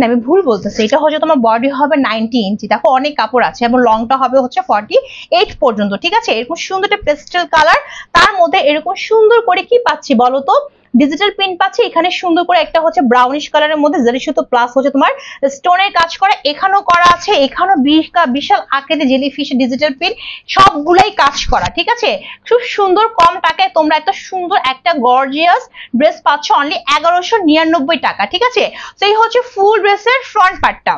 আমি ভুল বলতেছি, এটা হচ্ছে তোমার বডি হবে 90 ইঞ্চি। দেখো অনেক কাপড় আছে এবং লংটা হবে হচ্ছে 48 পর্যন্ত, ঠিক আছে। এরকম সুন্দর একটা পেস্টেল কালার, তার মধ্যে এরকম সুন্দর করে কি পাচ্ছি বলো তো, ডিজিটাল প্রিন্ট পাচ্ছি। এখানে সুন্দর করে একটা হচ্ছে ব্রাউনিশ কালারের মধ্যে জারি সুতো প্লাস হচ্ছে তোমার স্টোনের কাজ করা, এখানেও করা আছে, এখানেও বিশাল আকৃতি জেলিফিশ ডিজিটাল প্রিন্ট, সবগুলাই কাজ করা, ঠিক আছে। খুব সুন্দর, কম টাকায় তোমরা একটা সুন্দর একটা গর্জিয়াস ড্রেস পাচ্ছ অনলি 1199 টাকা, ঠিক আছে। তো এই হচ্ছে ফুল ড্রেসের ফ্রন্ট পার্টটা।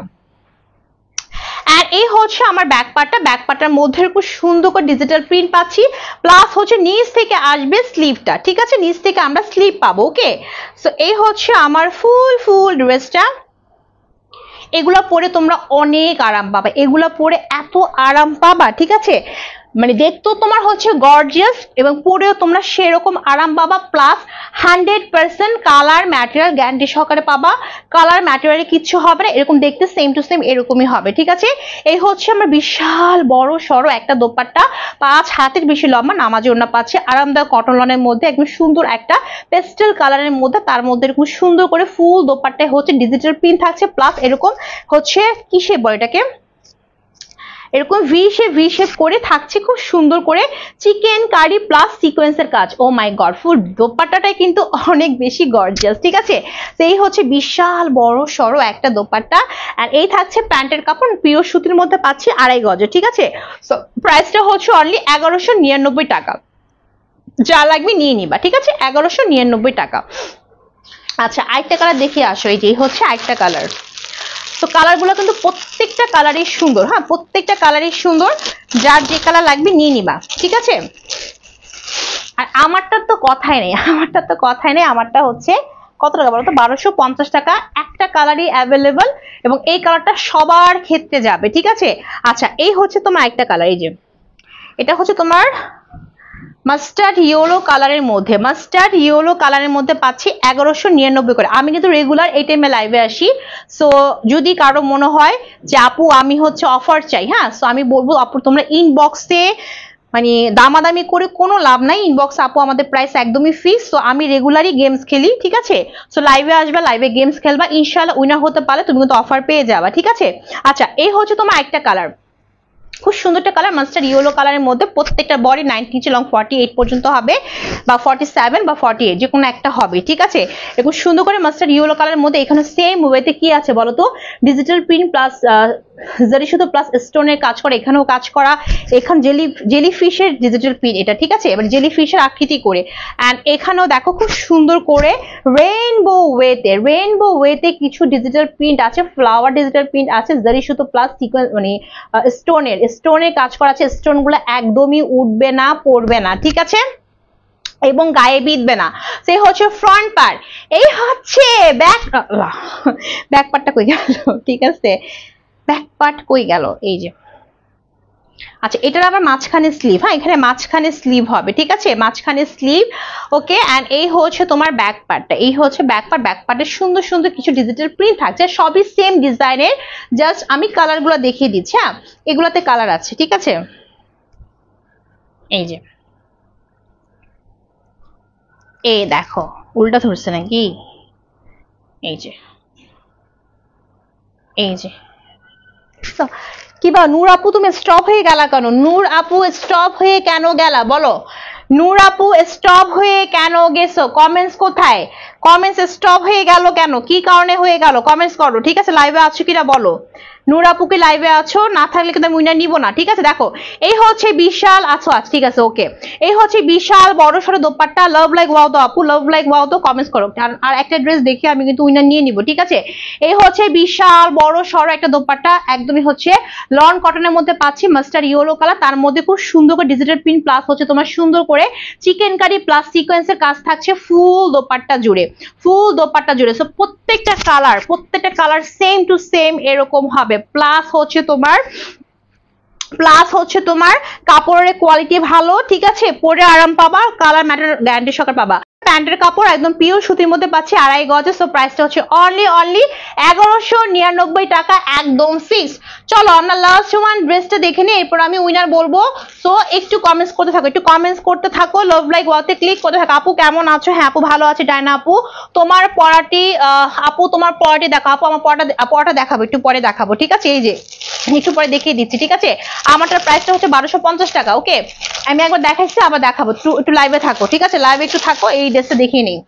আর এই হচ্ছে আমার ব্যাক পার্টটা, ব্যাক পার্টটার মধ্যে খুব সুন্দর করে ডিজিটাল প্রিন্ট পাচ্ছি প্লাস হচ্ছে নিচ থেকে আসবে স্লিভটা, ঠিক আছে। নিচ থেকে আমরা স্লিভ পাবো, ওকে। সো এই হচ্ছে আমার ফুল ড্রেসটা। এগুলা পরে তোমরা অনেক আরাম পাবা, এগুলা পরে এত আরাম পাবা, ঠিক আছে। মানে দেখতেও তোমার হচ্ছে গর্জিয়াস এবং পরেও তোমরা সেরকম আরাম পাবা প্লাস 100% কালার ম্যাটেরিয়াল গ্যারান্টি সহকারে পাবা। কালার ম্যাটেরিয়ালে কিচ্ছু হবে না, এরকম দেখতে সেম টু সেম এরকমই হবে, ঠিক আছে। এই হচ্ছে আমার বিশাল বড় সড়ো একটা দোপাট্টা, 5 হাতের বেশি লম্বা নামাজি ওড়না পাচ্ছি আরামদায়ক কটন লনের মধ্যে, একদম সুন্দর একটা পেস্টেল কালারের মধ্যে, তার মধ্যে এরকম সুন্দর করে ফুল দোপাট্টায় হচ্ছে ডিজিটাল প্রিন্ট থাকছে প্লাস এরকম হচ্ছে কিসে বলে এটাকে, এরকম ভি শেপ করে থাকছে খুব সুন্দর করে চিকেন কারি প্লাস সিকোয়েন্সের কাজ। ও মাই গড, ফুল দোপাট্টাটাই কিন্তু অনেক বেশি গর্জিয়াস, ঠিক আছে। তো এই হচ্ছে বিশাল বড় সড়ো একটা দোপাট্টা আর এই থাকছে প্যান্টের কাপড়, পিওর সুতির মধ্যে পাচ্ছি 2.5 গজে, ঠিক আছে। সো প্রাইসটা হচ্ছে অনলি 1199 টাকা। যা লাগবে নিয়ে নিবা, ঠিক আছে। 1199 টাকা। আচ্ছা আরেকটা কালার দেখে আসো, এই যে হচ্ছে আরেকটা কালার। তো কালার গুলো কিন্তু প্রত্যেকটা কালারই সুন্দর, হ্যাঁ প্রত্যেকটা কালারই সুন্দর, যার যে কালার লাগবে নিয়ে নিবা, ঠিক আছে। আর আমারটার তো কথাই নেই, আমারটা হচ্ছে কত টাকা বলো তো? 1250 টাকা। একটা কালারই অ্যাভেলেবল এবং এই কালারটা সবার ক্ষেত্রে যাবে, ঠিক আছে? আচ্ছা, এই হচ্ছে তোমার একটা কালার, এই যে এটা হচ্ছে তোমার মাস্টার্ড ইয়েলো কালারের মধ্যে, মাস্টার্ড ইয়েলো কালারের মধ্যে পাচ্ছি 1199 করে। আমি কিন্তু রেগুলার এই টাইমে লাইভে আসি, সো যদি কারো মনে হয় যে আপু আমি হচ্ছে অফার চাই, হ্যাঁ, সো আমি বলবো আপু তোমরা ইনবক্সে মানে দামাদামি করে কোনো লাভ নাই, ইনবক্স আপু আমাদের প্রাইস একদমই ফিক্স। তো আমি রেগুলারই গেমস খেলি, ঠিক আছে? সো লাইভে আসবে, লাইভে গেমস খেলবা, ইনশাআল্লাহ উইনার হতে পারলে তুমি কিন্তু অফার পেয়ে যাবা, ঠিক আছে? আচ্ছা, এই হচ্ছে তোমার একটা কালার, খুব সুন্দর একটা কালার, মাস্টার্ড ইয়েলো কালারের মধ্যে। প্রত্যেকটা বডি 90 ইঞ্চি লং, 48 পর্যন্ত হবে বা 47 বা 48 যে কোনো একটা হবে, ঠিক আছে? এরকম সুন্দর করে মাস্টার্ড ইয়েলো কালারের মধ্যে। এখানে সেম ওয়েতে কি আছে বলো তো? ডিজিটাল প্রিন্ট প্লাস জারি সুতো প্লাস স্টোনের কাজ করা, এখানেও কাজ করা। এখানে জেলিফিশের ডিজিটাল প্রিন্ট এটা, ঠিক আছে? এবার জেলিফিশের আকৃতি করে, এন্ড এখানেও দেখো খুব সুন্দর করে রেইনবো ওয়েতে কিছু ডিজিটাল প্রিন্ট আছে, ফ্লাওয়ার ডিজিটাল প্রিন্ট আছে, জারি সুতো প্লাস সিকোয়েন্স মানে স্টোনের কাজ করা আছে। স্টোন গুলো একদমই উঠবে না, পড়বে না, ঠিক আছে? এবং গায়ে বিঁধবে না। সে হচ্ছে ফ্রন্ট পার্ট। এই হচ্ছে ব্যাক পার্টটা কই গেল? ঠিক আছে, ব্যাক পার্ট কই গেল? এই যে, আচ্ছা, এটার আবার মাঝখানে স্লিভ, হ্যাঁ, এখানে মাঝখানে স্লিভ হবে, ঠিক আছে? মাঝখানে স্লিভ, ওকে। এন্ড এই হচ্ছে তোমার ব্যাক পার্টটা, এই হচ্ছে ব্যাক পার্ট। ব্যাক পার্টের সুন্দর সুন্দর কিছু ডিজিটাল প্রিন্ট থাকছে, সবই সেম ডিজাইনের, জাস্ট আমি কালারগুলো দেখিয়ে দিচ্ছি, হ্যাঁ, এগুলাতে কালার আছে, ঠিক আছে? এই যে, এই দেখো উল্টা ধরছে নাকি? এই যে, এই যে, কি বা নূর আপু তুমি স্টপ হয়ে গেলা কেন? নূর আপু স্টপ হয়ে কেন গেলা বলো? নূর আপু স্টপ হয়ে কেন গেছো? কমেন্টস কোথায়? কমেন্টস স্টপ হয়ে গেল কেন? কি কারণে হয়ে গেল? কমেন্টস করো, ঠিক আছে? লাইভে আছো কিনা বলো। নূর আপু কি লাইভে আছো? না থাকলে কিন্তু আমি উইনার নিব না, ঠিক আছে? দেখো, এই হচ্ছে বিশাল, আচ্ছা ঠিক আছে, ওকে। এই হচ্ছে বিশাল বড় সড়ো দোপাট্টা, লাভ লাইক ওয়াও তো আপু, লাভ লাইক ওয়াও তো, কমেন্টস করো। আর একটা ড্রেস দেখে আমি কিন্তু উইনার নিয়ে নিব, ঠিক আছে? এই হচ্ছে বিশাল বড় সড়ো একটা দোপাট্টা, একদমই হচ্ছে লন কটনের মধ্যে পাচ্ছি, মাস্টার্ড ইয়েলো কালার, তার মধ্যে খুব সুন্দর করে ডিজিটাল প্রিন্ট প্লাস হচ্ছে তোমার সুন্দর করে চিকেন কারি প্লাস সিকোয়েন্সের কাজ থাকছে ফুল দোপাট্টা জুড়ে, ফুল দোপাট্টা জুড়ে। সো প্রত্যেকটা কালার সেম টু সেম এরকম হবে। প্লাস হচ্ছে তোমার কাপড়ের কোয়ালিটি ভালো, ঠিক আছে? পরে আরাম পাবা, কালার ম্যাটার গ্যারান্টি সহকারে পাবা। প্যান্টের কাপড় একদম পিওর সুতির মধ্যে পাচ্ছি, 2.5 গজে। সো প্রাইসটা হচ্ছে অনলি 1199 টাকা, একদম ফিক্স। চলো আমরা লাস্ট ওয়ান ড্রেসটা দেখে নিই, এরপর আমি উইনার বলবো। সো একটু কমেন্টস করতে থাকো, লাভ লাইক ওয়াতে ক্লিক করতে থাকো। আপু কেমন আছো? হ্যাঁ আপু ভালো আছে। ডায়না আপু তোমার পড়াটি, আপু তোমার পড়াটি দেখো। আপু আমার পড়াটা দেখাবো, একটু পরে দেখাবো, ঠিক আছে? এই যে একটু পরে দেখিয়ে দিচ্ছি, ঠিক আছে? আমারটার প্রাইসটা হচ্ছে 1250 টাকা, ওকে। আমি একবার দেখাইছি, আবার দেখাবো, একটু লাইভে থাকো, ঠিক আছে? লাইভে একটু থাকো, এই ড্রেসটা দেখিয়ে নিই।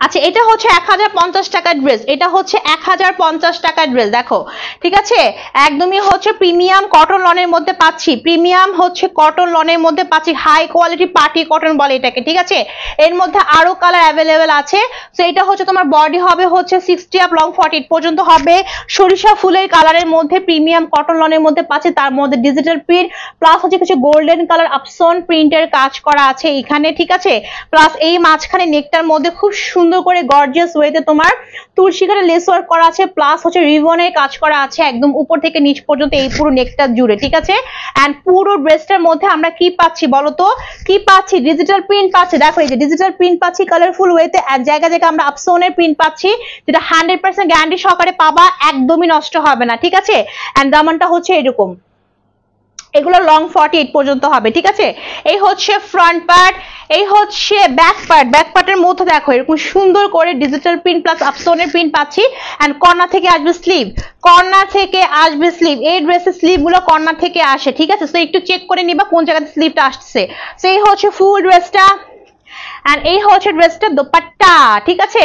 আচ্ছা, এটা হচ্ছে 1050 টাকার ড্রেস, এটা হচ্ছে 1050 টাকার ড্রেস, দেখো, ঠিক আছে? একদমই হচ্ছে প্রিমিয়াম কটন লনের মধ্যে পাচ্ছি, প্রিমিয়াম হচ্ছে কটন লনের মধ্যে পাচ্ছি, হাই কোয়ালিটি পার্টি কটন বলে এটাকে, ঠিক আছে? এর মধ্যে আরো কালার অ্যাভেলেবেল আছে। তো এটা হচ্ছে তোমার বডি হবে হচ্ছে 60 আপ, লং 48 পর্যন্ত হবে। সরিষা ফুলের কালারের মধ্যে প্রিমিয়াম কটন লনের মধ্যে পাচ্ছি, তার মধ্যে ডিজিটাল প্রিন্ট প্লাস হচ্ছে কিছু গোল্ডেন কালার আপসন প্রিন্টের কাজ করা আছে এখানে, ঠিক আছে? প্লাস এই মাঝখানে নেকটার মধ্যে খুব সুন্দর করে গর্জিয়াস ওয়েতে তোমার তুলসী কাঠের লেস ওয়ার্ক করা আছে, প্লাস হচ্ছে রিবনের কাজ করা আছে একদম উপর থেকে নিচ পর্যন্ত এই পুরো নেকটা জুড়ে, ঠিক আছে? এন্ড পুরো ড্রেসটার মধ্যে আমরা কি পাচ্ছি বলো তো? কি পাচ্ছি? ডিজিটাল প্রিন্ট পাচ্ছি, দেখো এই যে ডিজিটাল প্রিন্ট পাচ্ছি কালারফুল ওয়েতে, আর জায়গা জায়গা আমরা আপসনের প্রিন্ট পাচ্ছি, যেটা 100% গ্যারান্টি সহকারে পাবা, একদমই নষ্ট হবে না, ঠিক আছে? এন্ড দামানটা হচ্ছে এরকম, এগুলো লং 48 পর্যন্ত হবে, ঠিক আছে? এই হচ্ছে ফ্রন্ট পার্ট, এই হচ্ছে ব্যাক পার্টের মধ্যে দেখো এরকম সুন্দর করে ডিজিটাল প্রিন্ট প্লাস আপসনের প্রিন্ট পাচ্ছি। এন্ড কর্নার থেকে আসবে স্লিভ, এই ড্রেসের স্লিভ গুলো কর্নার থেকে আসে, ঠিক আছে? তো একটু চেক করে নিবা কোন জায়গাতে স্লিভটা আসছে। তো এই হচ্ছে ফুল ড্রেসটা, এন্ড এই হচ্ছে ড্রেসটা দোপাট্টা, ঠিক আছে?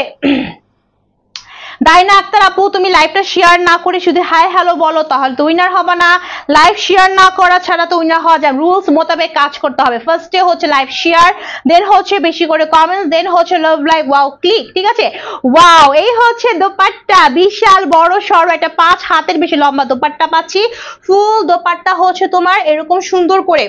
ডাইনা আক্তার আপু তুমি লাইভটা শেয়ার না করে শুধু হাই হ্যালো বলো, তাহলে তো উইনার হবে না। লাইভ শেয়ার না করা ছাড়া তো উইনার হওয়া যায়, রুলস মোতাবেক কাজ করতে হবে। ফার্স্টে হচ্ছে লাইভ শেয়ার, দেন হচ্ছে বেশি করে কমেন্টস, দেন হচ্ছে লাভ লাইক ওয়াও ক্লিক, ঠিক আছে? ওয়াও, এই হচ্ছে দোপাট্টা, বিশাল বড় সড়ো একটা 5 হাতের বেশি লম্বা দোপাট্টা পাচ্ছি। ফুল দোপাট্টা হচ্ছে তোমার এরকম সুন্দর করে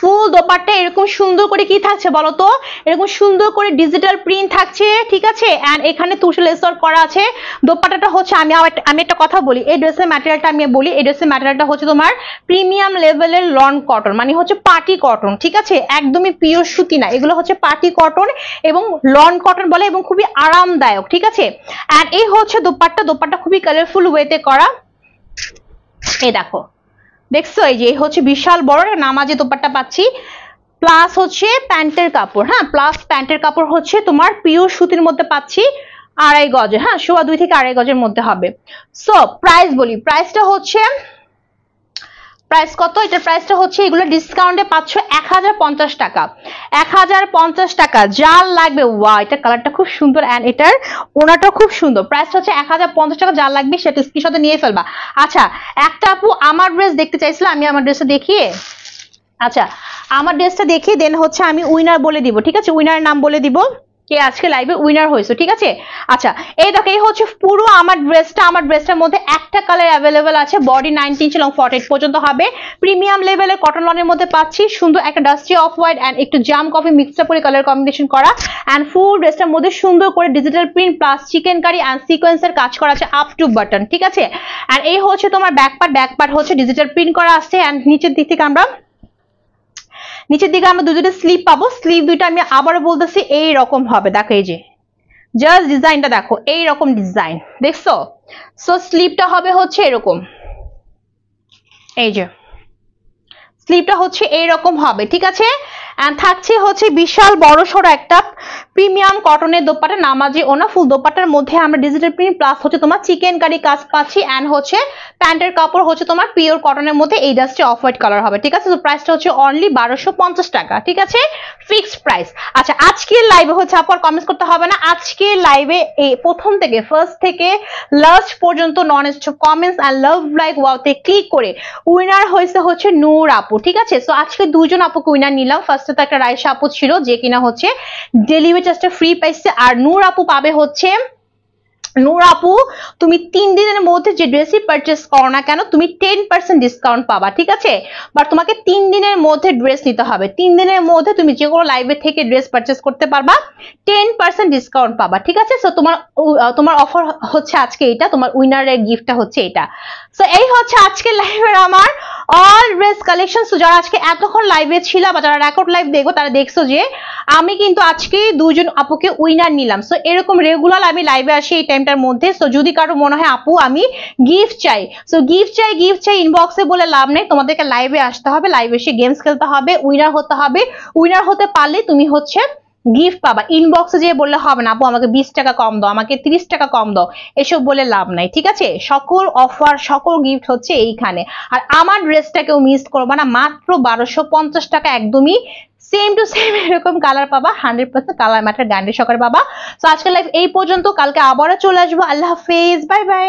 ফুল দোপাট্টা এরকম সুন্দর করে কি থাকছে বলো তো, এরকম সুন্দর করে ডিজিটাল প্রিন্ট থাকছে, ঠিক আছে। এন্ড এখানে তুষার লেস ওয়ার্ক করা আছে। দোপাট্টাটা হচ্ছে আমি একটা কথা বলি, এই ড্রেসের ম্যাটেরিয়ালটা আমি বলি, এই ড্রেসের ম্যাটেরিয়ালটা হচ্ছে তোমার প্রিমিয়াম লেভেলের লন কটন, মানে হচ্ছে পার্টি কটন, ঠিক আছে, একদমই পিওর সুতি না, এগুলো হচ্ছে পার্টি কটন এবং লন কটন বলে এবং খুবই আরামদায়ক, ঠিক আছে। এন্ড এই হচ্ছে দোপাট্টা খুবই কালারফুল ওয়েতে করা। এই দেখো, দেখছো, এই যে হচ্ছে বিশাল বড় নামাজে দোপাট্টা পাচ্ছি, প্লাস হচ্ছে প্যান্টের কাপড়, হ্যাঁ, প্লাস প্যান্টের কাপড় হচ্ছে তোমার পিওর সুতির মধ্যে পাচ্ছি, 2.5 গজে, হ্যাঁ, 2.25 থেকে 2.5 গজের মধ্যে হবে। সো প্রাইস বলি, প্রাইসটা হচ্ছে, প্রাইস কত, এটার প্রাইসটা হচ্ছে, এগুলো ডিসকাউন্টে পাচ্ছ 1050 টাকা, 1050 টাকা। যার লাগবে, ওয়া, এটা কালারটা খুব সুন্দর এন্ড এটার ওনাটা খুব সুন্দর, প্রাইসটা হচ্ছে 1050 টাকা। যার লাগবে সেটা স্ক্রিনশটে নিয়ে ফেলবা। আচ্ছা, একটা আপু আমার ড্রেস দেখতে চাইছিল, আমি আমার ড্রেসটা দেখিয়ে, আচ্ছা আমার ড্রেসটা দেখিয়ে দেন হচ্ছে আমি উইনার বলে দিব, ঠিক আছে, উইনারের নাম বলে দিব কে আজকে লাইভে উইনার হয়েছে, ঠিক আছে। আচ্ছা, এই দেখো, এই হচ্ছে পুরো আমার ড্রেসটার মধ্যে একটা কালার অ্যাভেলেবেল আছে, বডি 19 ইঞ্চি লং 48 পর্যন্ত হবে, প্রিমিয়াম লেভেলের কটন লনের মধ্যে পাচ্ছি, সুন্দর একটা ডাস্টি অফ হোয়াইট এন্ড একটু জাম কফি মিক্সড করে কালার কম্বিনেশন করা, এন্ড ফুল ড্রেসটার মধ্যে সুন্দর করে digital print plus chicken curry and সিকোয়েন্সের কাজ করা আছে আপ টু বাটন, ঠিক আছে। আর এই হচ্ছে তোমার ব্যাক পার্ট হচ্ছে ডিজিটাল প্রিন্ট করা আছে এন্ড নিচের দিক থেকে আমরা দুটো স্লিপ পাবো। স্লিপ দুইটা আমি আবারও বলতেছি এই রকম হবে, দেখো এই যে জাস্ট ডিজাইনটা দেখো, এই রকম ডিজাইন দেখছো। সো স্লিপটা হবে হচ্ছে এরকম, এই যে স্লিপটা হচ্ছে এইরকম হবে, ঠিক আছে। এন্ড থাকছে হচ্ছে বিশাল বড় সড়ো একটা প্রিমিয়াম কটনের দোপাট্টা, নামাজি ওনা, ফুল দোপাট্টার মধ্যে আমরা ডিজিটাল প্রিন্ট প্লাস হচ্ছে তোমার চিকেন কারি কাজ পাচ্ছি এন্ড হচ্ছে প্যান্টের কাপড় হচ্ছে তোমার পিওর কটনের মধ্যে, এই জাস্ট অফ হোয়াইট কালার হবে, ঠিক আছে। তো প্রাইসটা হচ্ছে অনলি 1250 টাকা, ঠিক আছে, ফিক্সড প্রাইস। আচ্ছা, আজকের লাইভে হচ্ছে আপনার কমেন্টস করতে হবে না, আজকের লাইভে এই প্রথম থেকে ফার্স্ট থেকে লাস্ট পর্যন্ত non stop comments and love like ওয়াওতে ক্লিক করে উইনার হয়েছে হচ্ছে নূর আপু, ঠিক আছে। সো আজকে দুজন আপুকে উইনার নিলাম। ফার্স্টে তো একটা রাইসা আপু ছিল যে কিনা হচ্ছে ডেলিভারি চার্জটা ফ্রি পাইছে, আর নূর আপু পাবে হচ্ছে, নূর আপু তুমি 3 দিনের মধ্যে যে ড্রেসই পারচেস করো না কেন তুমি 10% ডিসকাউন্ট পাবা, ঠিক আছে। বাট তোমাকে 3 দিনের মধ্যে ড্রেস নিতে হবে, 3 দিনের মধ্যে তুমি যে কোনো লাইভে থেকে ড্রেস পারচেস করতে পারবা, 10% ডিসকাউন্ট পাবা, ঠিক আছে। সো তোমার অফার হচ্ছে আজকে এটা, তোমার উইনারের গিফটটা হচ্ছে এটা। সো এই হচ্ছে আজকে লাইভের আমার অল ড্রেস কালেকশন। সো যারা আজকে এতক্ষণ লাইভে ছিল বা যারা রেকর্ড লাইভ দেখো তারা দেখছো যে আমি কিন্তু আজকে দুজন আপুকে উইনার নিলাম। সো এরকম রেগুলার আমি লাইভে আসি এই টাইমটার মধ্যে। সো যদি কারো মনে হয় আপু আমি গিফট চাই, সো গিফট চাই ইনবক্সে বলে লাভ নেই, তোমাদেরকে লাইভে আসতে হবে, লাইভে এসে গেমস খেলতে হবে, উইনার হতে হবে। উইনার হতে পারলে তুমি হচ্ছে গিফট পাবা। ইনবক্সে যেয়ে বললে হবে না আপু আমাকে 20 টাকা কম দাও, আমাকে 30 টাকা কম দাও, এসব বলে লাভ নাই, ঠিক আছে। সকল অফার সকল গিফট হচ্ছে এইখানে। আর আমার ড্রেসটা কেউ মিস করবা না, মাত্র 1250 টাকা, একদমই সেম টু সেম এরকম কালার পাবা, 100% কালার ম্যাটার গ্যারান্টি সহকারে পাবা। তো আজকের লাইভ এই পর্যন্ত, কালকে আবারও চলে আসবো। আল্লাহ হাফেজ, বাই বাই।